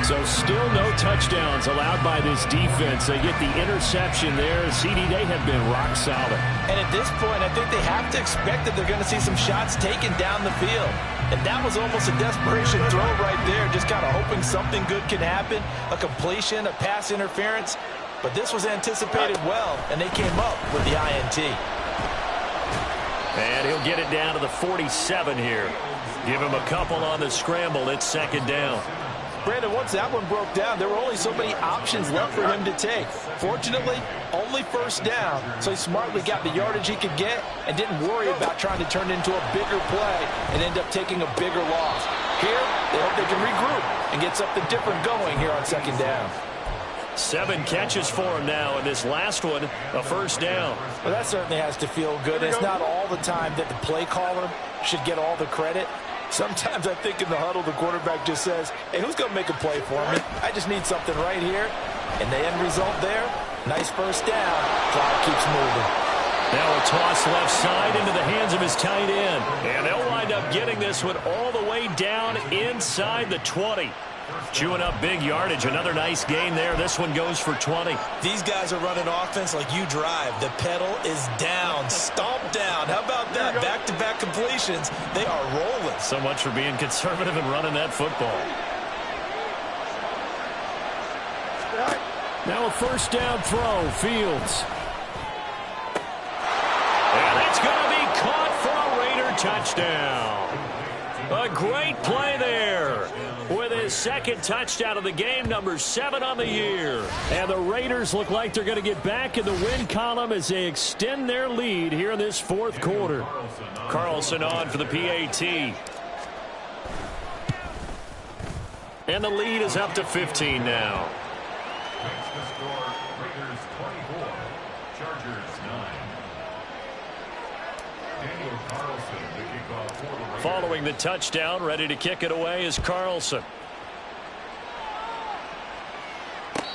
So still no touchdowns allowed by this defense. They get the interception there. CD, they have been rock solid. And at this point, I think they have to expect that they're going to see some shots taken down the field. And that was almost a desperation throw right there, just kind of hoping something good can happen, a completion, a pass interference. But this was anticipated well, and they came up with the INT. And he'll get it down to the 47 here. Give him a couple on the scramble. It's 2nd down. Brandon, once that one broke down, there were only so many options left for him to take. Fortunately, only 1st down, so he smartly got the yardage he could get and didn't worry about trying to turn it into a bigger play and end up taking a bigger loss. Here, they hope they can regroup and get something different going here on 2nd down. 7 catches for him now, and this last one, a 1st down. Well, that certainly has to feel good. It's not all the time that the play caller should get all the credit. Sometimes I think in the huddle, the quarterback just says, hey, who's going to make a play for me? I just need something right here. And the end result there, nice 1st down. Clock keeps moving. Now a toss left side into the hands of his tight end. And they'll wind up getting this one all the way down inside the 20. Chewing up big yardage. Another nice gain there. This one goes for 20. These guys are running offense like you drive. The pedal is down. Stomp down. How about that? Back-to-back completions. They are rolling. So much for being conservative and running that football. Now a 1st down throw. Fields. And it's going to be caught for a Raider touchdown. A great play there. With his his second touchdown of the game, number 7 on the year. And the Raiders look like they're going to get back in the win column as they extend their lead here in this fourth quarter. Carlson on for the PAT. And the lead is up to 15 now. Following the touchdown, ready to kick it away is Carlson.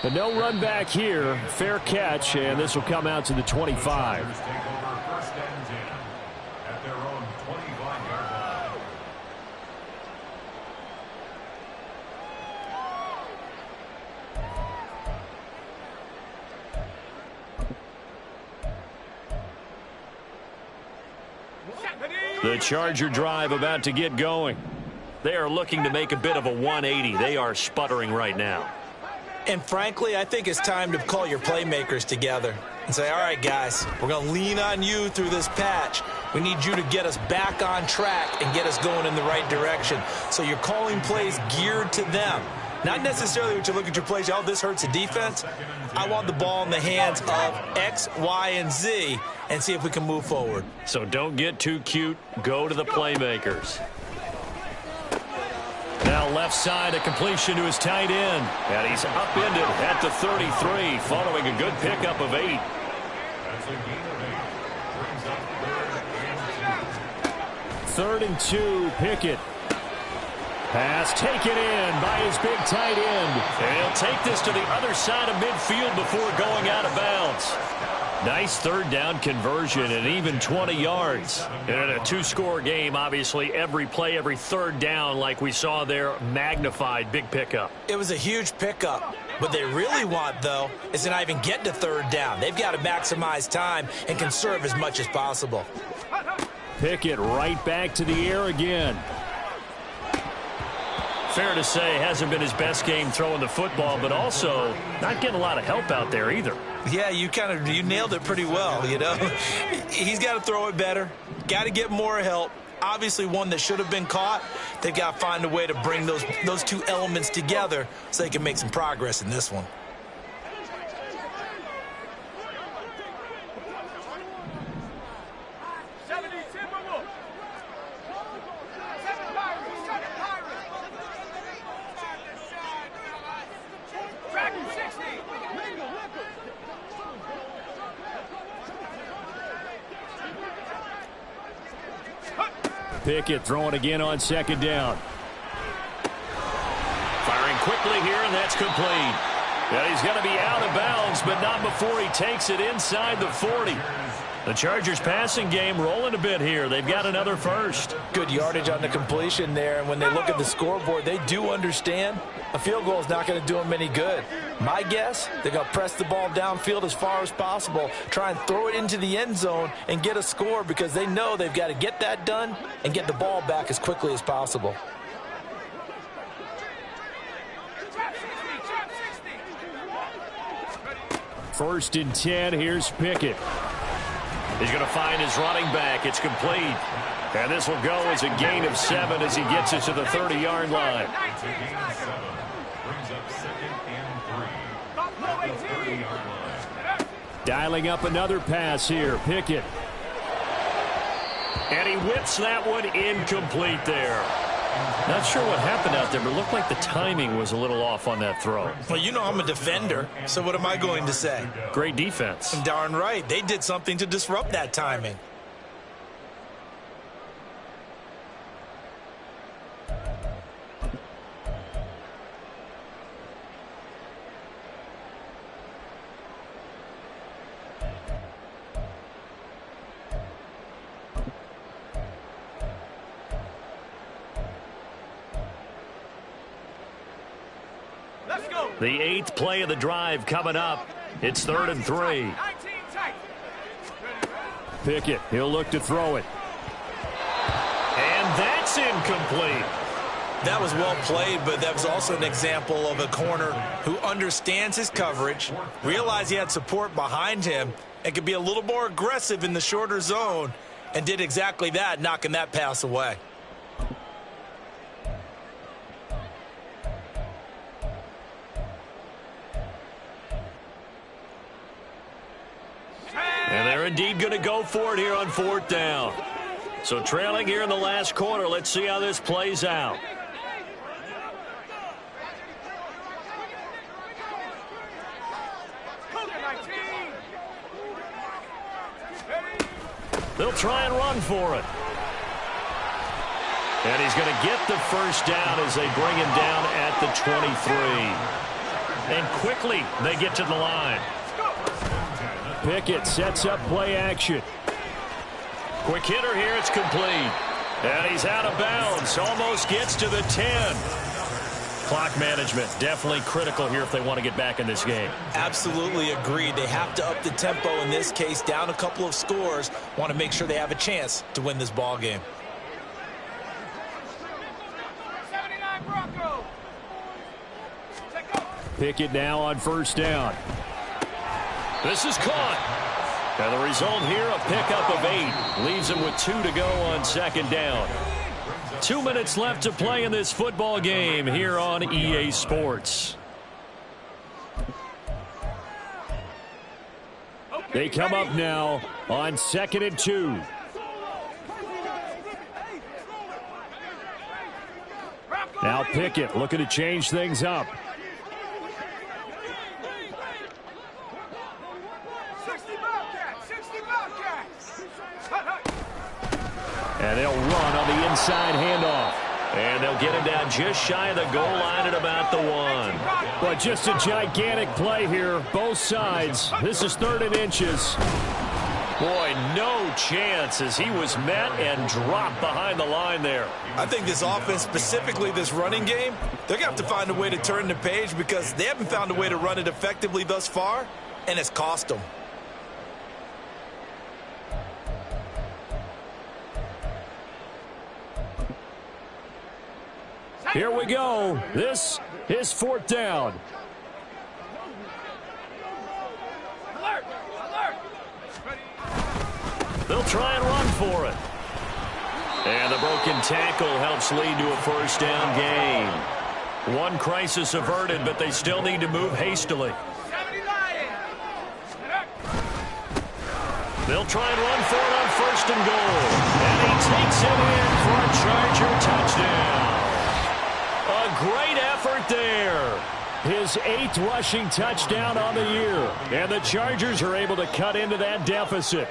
But no run back here. Fair catch, and this will come out to the 25. The Charger drive about to get going. They are looking to make a bit of a 180. They are sputtering right now. And frankly, I think it's time to call your playmakers together and say, all right, guys, we're going to lean on you through this patch. We need you to get us back on track and get us going in the right direction. So you're calling plays geared to them. Not necessarily when you look at your plays, oh, this hurts the defense. I want the ball in the hands of X, Y, and Z and see if we can move forward. So don't get too cute. Go to the playmakers. Now left side, a completion to his tight end. And he's upended at the 33 following a good pickup of 8. Third and 2, Pickett. Pass taken in by his big tight end. And he'll take this to the other side of midfield before going out of bounds. Nice third down conversion and even 20 yards. And in a two-score game, obviously, every play, every third down, like we saw there, magnified, big pickup. It was a huge pickup. What they really want, though, is to not even get to third down. They've got to maximize time and conserve as much as possible. Pickett right back to the air again. Fair to say, hasn't been his best game throwing the football, but also not getting a lot of help out there either. Yeah, you nailed it pretty well, you know. He's got to throw it better. Got to get more help. Obviously, one that should have been caught. They've got to find a way to bring those two elements together so they can make some progress in this one. Pickett throwing again on second down. Firing quickly here, and that's complete. Yeah, he's going to be out of bounds, but not before he takes it inside the 40. The Chargers passing game rolling a bit here. They've got another first. Good yardage on the completion there, and when they look at the scoreboard, they do understand a field goal is not going to do them any good. My guess, they're going to press the ball downfield as far as possible, try and throw it into the end zone and get a score because they know they've got to get that done and get the ball back as quickly as possible. First and 10, here's Pickett. He's going to find his running back. It's complete. And this will go as a gain of 7 as he gets it to the 30-yard line. Dialing up another pass here, Pickett. And he whips that one incomplete there. Not sure what happened out there, but it looked like the timing was a little off on that throw. Well, you know I'm a defender, so what am I going to say? Great defense. Darn right. They did something to disrupt that timing. The 8th play of the drive coming up. It's 3rd and 3. Pickett, he'll look to throw it. And that's incomplete. That was well played, but that was also an example of a corner who understands his coverage, realized he had support behind him, and could be a little more aggressive in the shorter zone, and did exactly that, knocking that pass away. indeed going to go for it here on 4th down. So trailing here in the last quarter. Let's see how this plays out. They'll try and run for it. And he's going to get the first down as they bring him down at the 23. And quickly they get to the line. Pickett sets up play action. Quick hitter here. It's complete. And he's out of bounds. Almost gets to the 10. Clock management definitely critical here if they want to get back in this game. Absolutely agreed. They have to up the tempo in this case. Down a couple of scores. Want to make sure they have a chance to win this ball game. Pickett now on 1st down. This is caught. And the result here, a pickup of 8. Leaves him with 2 to go on 2nd down. 2 minutes left to play in this football game here on EA Sports. They come up now on 2nd and 2. Now Pickett looking to change things up. And they'll run on the inside handoff. And they'll get him down just shy of the goal line at about the 1. But just a gigantic play here, both sides. This is 3rd and inches. Boy, no chance as he was met and dropped behind the line there. I think this offense, specifically this running game, they're going to have to find a way to turn the page because they haven't found a way to run it effectively thus far, and it's cost them. Here we go. This is 4th down. They'll try and run for it. And the broken tackle helps lead to a 1st down gain. One crisis averted, but they still need to move hastily. They'll try and run for it on 1st and goal. And he takes it in for a Charger touchdown. A great effort there. His 8th rushing touchdown on the year. And the Chargers are able to cut into that deficit.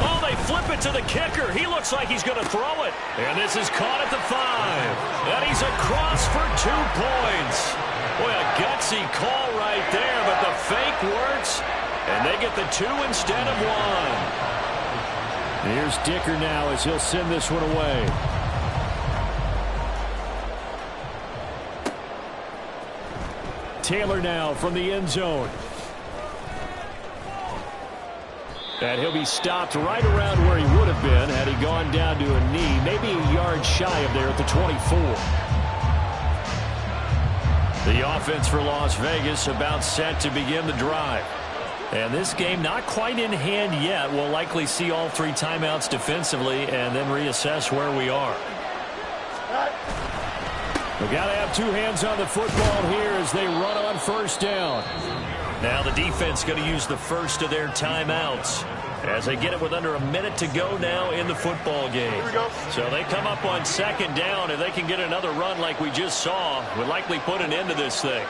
Oh, they flip it to the kicker. He looks like he's going to throw it. And this is caught at the 5. And he's across for 2 points. Boy, a gutsy call right there, but the fake works. And they get the 2 instead of 1. Here's Dicker now as he'll send this one away. Taylor now from the end zone. And he'll be stopped right around where he would have been had he gone down to a knee, maybe a yard shy of there at the 24. The offense for Las Vegas about set to begin the drive. And this game not quite in hand yet. We'll likely see all 3 timeouts defensively and then reassess where we are. We've got to have 2 hands on the football here as they run on 1st down. Now the defense going to use the first of their timeouts as they get it with under a minute to go now in the football game. So they come up on 2nd down. If they can get another run like we just saw, would likely put an end to this thing.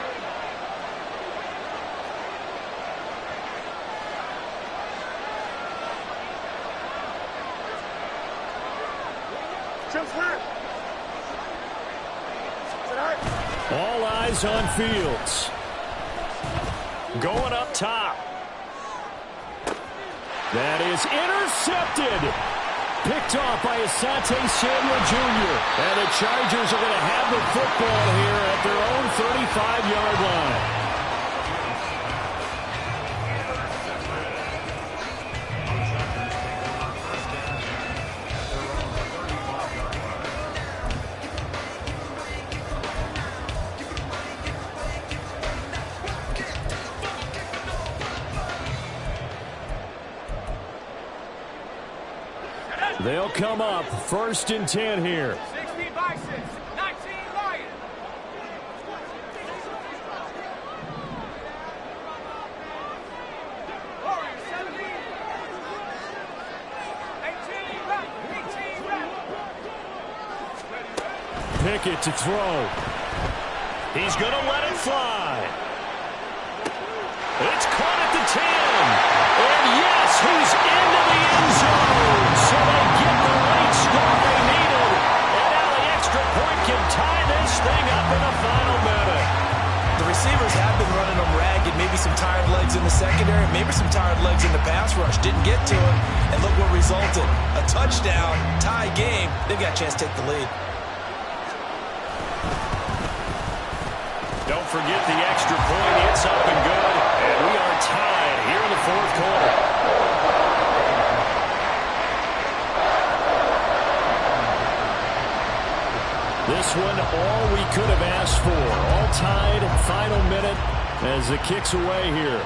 All eyes on Fields. Going up top. That is intercepted. Picked off by Asante Samuel Jr. And the Chargers are going to have the football here at their own 35-yard line. They'll come up 1st and 10 here. 16 Bisons, 19 Lions. Warriors set pocket to throw. He's going to let it fly. It's caught at the 10. And yes, he's into the end zone. So they get the late score they needed. And now the extra point can tie this thing up in the final minute. The receivers have been running them ragged. Maybe some tired legs in the secondary, maybe some tired legs in the pass rush. Didn't get to him, and look what resulted. A touchdown, tie game. They've got a chance to take the lead. Don't forget the extra point. It's up and good. And we are tied here in the fourth quarter. This one, all we could have asked for. All tied, final minute as it kicks away here.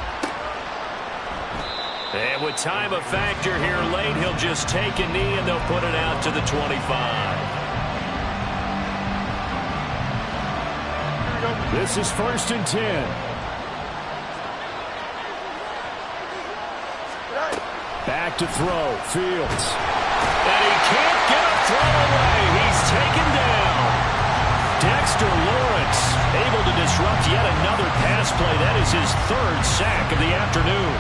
And with time a factor here late, he'll just take a knee and they'll put it out to the 25. This is 1st and 10. Back to throw. Fields. And he can't get a throw away. He's taken down. Dexter Lawrence able to disrupt yet another pass play. That is his 3rd sack of the afternoon.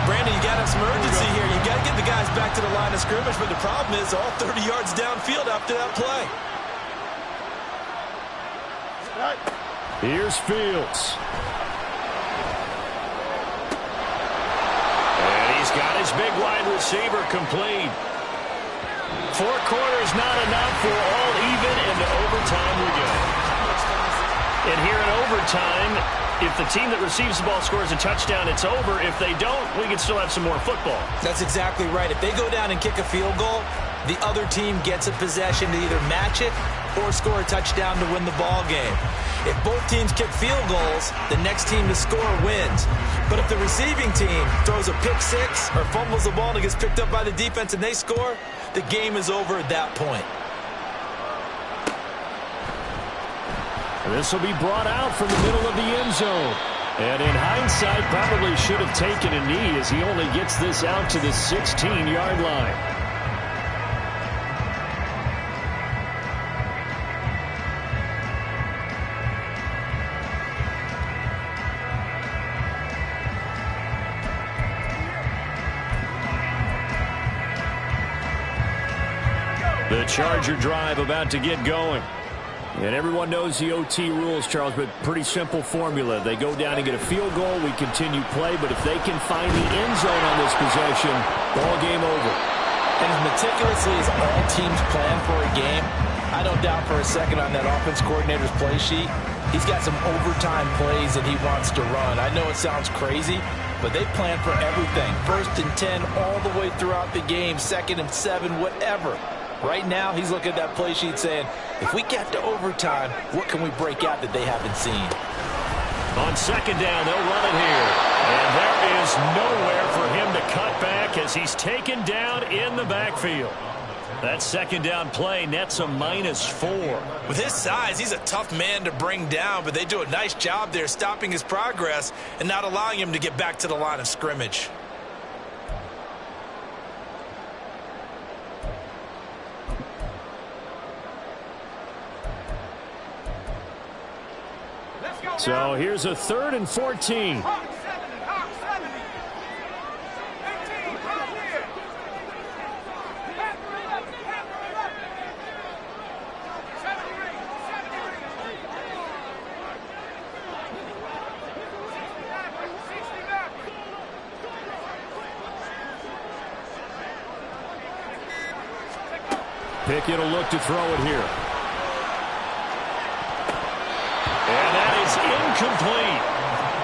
Brandon, you got to have some urgency here. You got to get the guys back to the line of scrimmage, but the problem is all 30 yards downfield after that play. Here's Fields. And he's got his big wide receiver complete. 4 quarters not enough. We're all even, and to overtime we go. And here in overtime, if the team that receives the ball scores a touchdown, it's over. If they don't, we can still have some more football. That's exactly right. If they go down and kick a field goal, the other team gets a possession to either match it or score a touchdown to win the ball game. If both teams kick field goals, the next team to score wins. But if the receiving team throws a pick six or fumbles the ball and it gets picked up by the defense and they score, the game is over at that point. This will be brought out from the middle of the end zone. And in hindsight, probably should have taken a knee as he only gets this out to the 16-yard line. The Charger drive about to get going. And everyone knows the OT rules, Charles, but pretty simple formula. They go down and get a field goal, we continue play, but if they can find the end zone on this possession, ball game over. And as meticulously as all teams plan for a game, I don't doubt for a second on that offense coordinator's play sheet, he's got some overtime plays that he wants to run. I know it sounds crazy, but they plan for everything. 1st and 10 all the way throughout the game, 2nd and 7, whatever. Right now, he's looking at that play sheet saying, if we get to overtime, what can we break out that they haven't seen? On 2nd down, they'll run it here. And there is nowhere for him to cut back as he's taken down in the backfield. That 2nd down play nets a -4. With his size, he's a tough man to bring down, but they do a nice job there stopping his progress and not allowing him to get back to the line of scrimmage. So here's a 3rd and 14. Pickett will look to throw it here. Incomplete.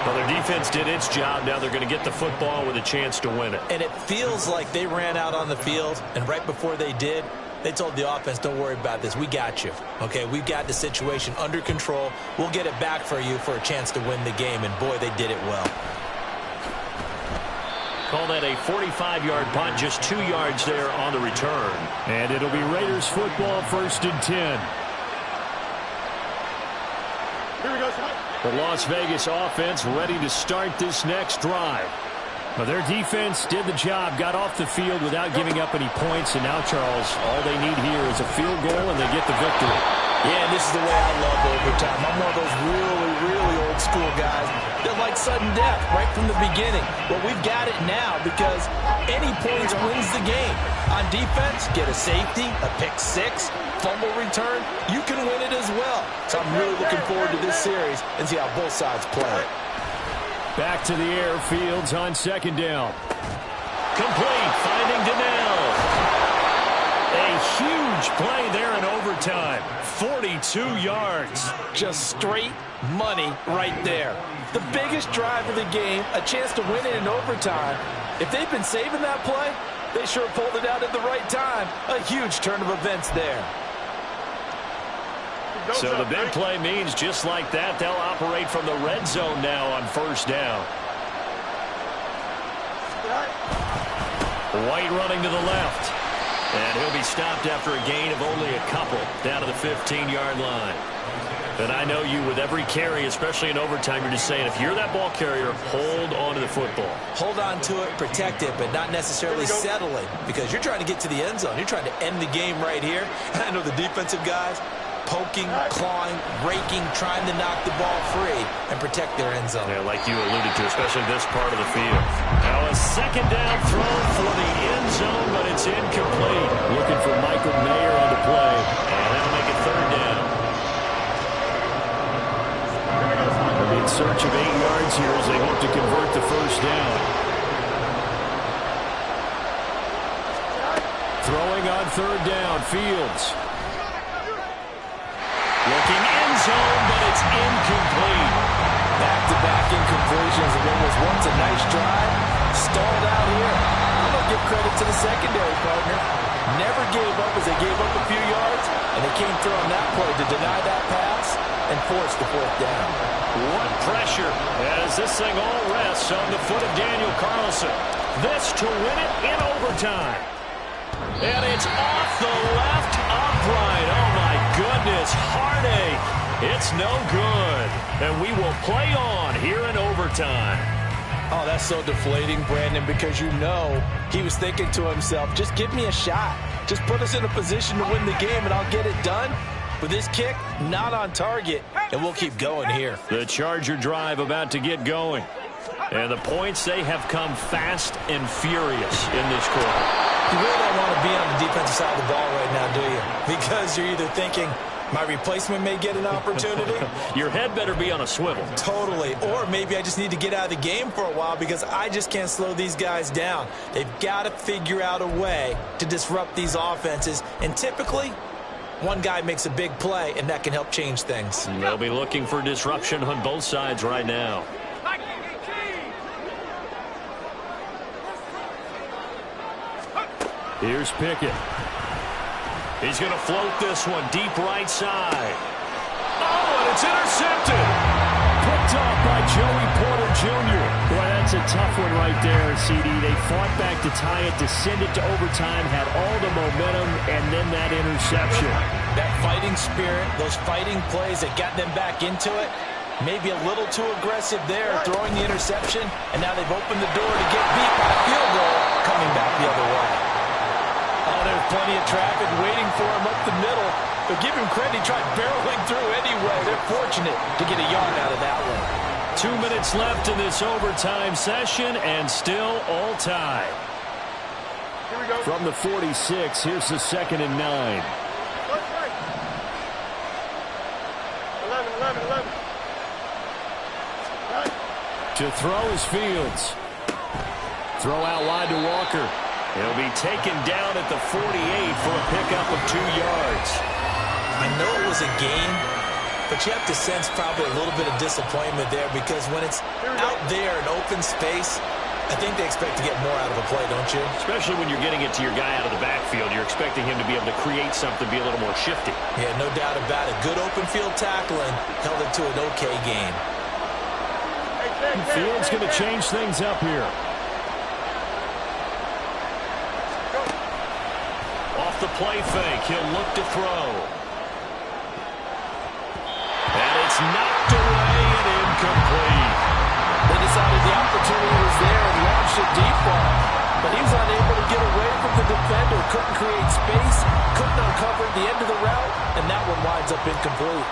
Well, their defense did its job. Now they're going to get the football with a chance to win it. And it feels like they ran out on the field, and right before they did, they told the offense, don't worry about this. We got you. Okay, we've got the situation under control. We'll get it back for you for a chance to win the game. And, boy, they did it well. Call that a 45-yard punt, just 2 yards there on the return. And it'll be Raiders football, 1st and 10. The Las Vegas offense ready to start this next drive. But their defense did the job, got off the field without giving up any points. And now, Charles, all they need here is a field goal, and they get the victory. Yeah, this is the way I love overtime. I'm one of those really, really old school guys that like sudden death right from the beginning. Well, we've got it now because any points wins the game. On defense, get a safety, a pick six, fumble return, you can win it as well. So I'm really looking forward to this series and see how both sides play it. Back to the air, Fields on second down. Complete, finding Donnell. A huge play there in overtime. 42 yards. Just straight money right there. The biggest drive of the game, a chance to win it in overtime. If they've been saving that play, they sure pulled it out at the right time. A huge turn of events there. So the big play means just like that, they'll operate from the red zone now on first down. White running to the left. And he'll be stopped after a gain of only a couple down to the 15-yard line. And I know you with every carry, especially in overtime, you're just saying if you're that ball carrier, hold on to the football. Hold on to it, protect it, but not necessarily settle it because you're trying to get to the end zone. You're trying to end the game right here. And I know the defensive guys poking, clawing, raking, trying to knock the ball free and protect their end zone. Yeah, like you alluded to, especially this part of the field. Now a second down throw for the end zone, but it's incomplete. Looking for Michael Mayer on the play. And that'll make it third down. They'll be in search of 8 yards here as they hope to convert the first down. Throwing on third down, Fields. Looking end zone, but it's incomplete. Back-to-back incompletions of what was once a nice drive. Stalled out here. I'm going to give credit to the secondary partner. Never gave up as they gave up a few yards, and they came through on that play to deny that pass and force the fourth down. What pressure as this thing all rests on the foot of Daniel Carlson. This to win it in overtime. And it's off the left upright. Oh, my goodness. Heartache. It's no good. And we will play on here in overtime. Oh, that's so deflating, Brandon, because you know he was thinking to himself, just give me a shot. Just put us in a position to win the game, and I'll get it done. With this kick, not on target, and we'll keep going here. The Charger drive about to get going. And the points, they have come fast and furious in this quarter. You really don't want to be on the defensive side of the ball right now, do you? Because you're either thinking, my replacement may get an opportunity. Your head better be on a swivel. Totally. Or maybe I just need to get out of the game for a while because I just can't slow these guys down. They've got to figure out a way to disrupt these offenses. And typically, one guy makes a big play, and that can help change things. They'll be looking for disruption on both sides right now. Here's Pickett. He's going to float this one deep right side. Oh, and it's intercepted. Picked off by Joey Porter Jr. Boy, that's a tough one right there, CD. They fought back to tie it, to send it to overtime, had all the momentum, and then that interception. That fighting spirit, those fighting plays that got them back into it, maybe a little too aggressive there, throwing the interception, and now they've opened the door to get beat by a field goal coming back the other way. Oh, there's plenty of traffic waiting for him up the middle. But give him credit, he tried barreling through anyway. They're fortunate to get a yard out of that one. 2 minutes left in this overtime session, and still all tied. From the 46, here's the 2nd and 9. 11. To throw is Fields. Throw out wide to Walker. He'll be taken down at the 48 for a pickup of 2 yards. I know it was a gain, but you have to sense probably a little bit of disappointment there because when it's out there in open space, I think they expect to get more out of a play, don't you? Especially when you're getting it to your guy out of the backfield. You're expecting him to be able to create something, be a little more shifty. Yeah, no doubt about it. Good open field tackling held it to an okay gain. Fields going to change things up here. Off the play fake, he'll look to throw. And it's knocked away and incomplete. They decided the opportunity was there and launched it deep ball. But he was unable to get away from the defender. Couldn't create space. Couldn't uncover the end of the route. And that one wide winds up incomplete.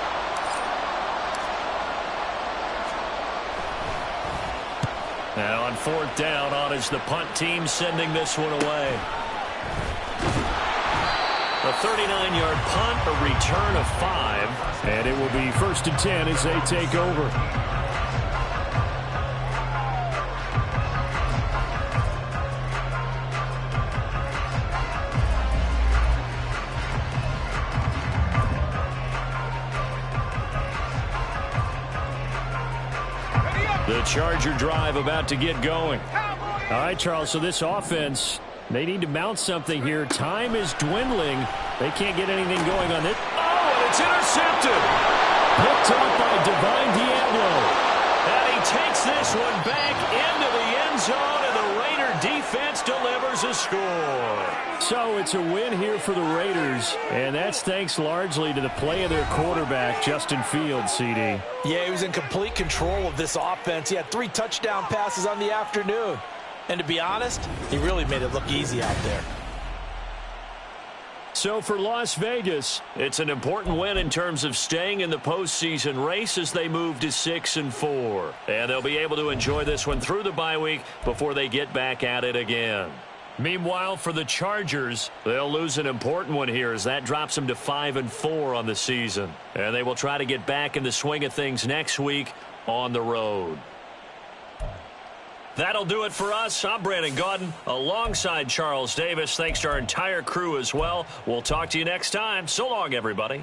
Now on fourth down, on is the punt team sending this one away. A 39-yard punt, a return of 5. And it will be 1st and 10 as they take over. The Charger drive about to get going. All right, Charles, so this offense, they need to mount something here. Time is dwindling. They can't get anything going on this. Oh, and it's intercepted. Picked up by Divine Diablo. And he takes this one back into the end zone, and the Raider defense delivers a score. So it's a win here for the Raiders, and that's thanks largely to the play of their quarterback, Justin Fields, CD. Yeah, he was in complete control of this offense. He had 3 touchdown passes on the afternoon. And to be honest, he really made it look easy out there. So for Las Vegas, it's an important win in terms of staying in the postseason race as they move to 6-4. And they'll be able to enjoy this one through the bye week before they get back at it again. Meanwhile, for the Chargers, they'll lose an important one here as that drops them to 5-4 on the season. And they will try to get back in the swing of things next week on the road. That'll do it for us. I'm Brandon Gaudin alongside Charles Davis. Thanks to our entire crew as well. We'll talk to you next time. So long, everybody.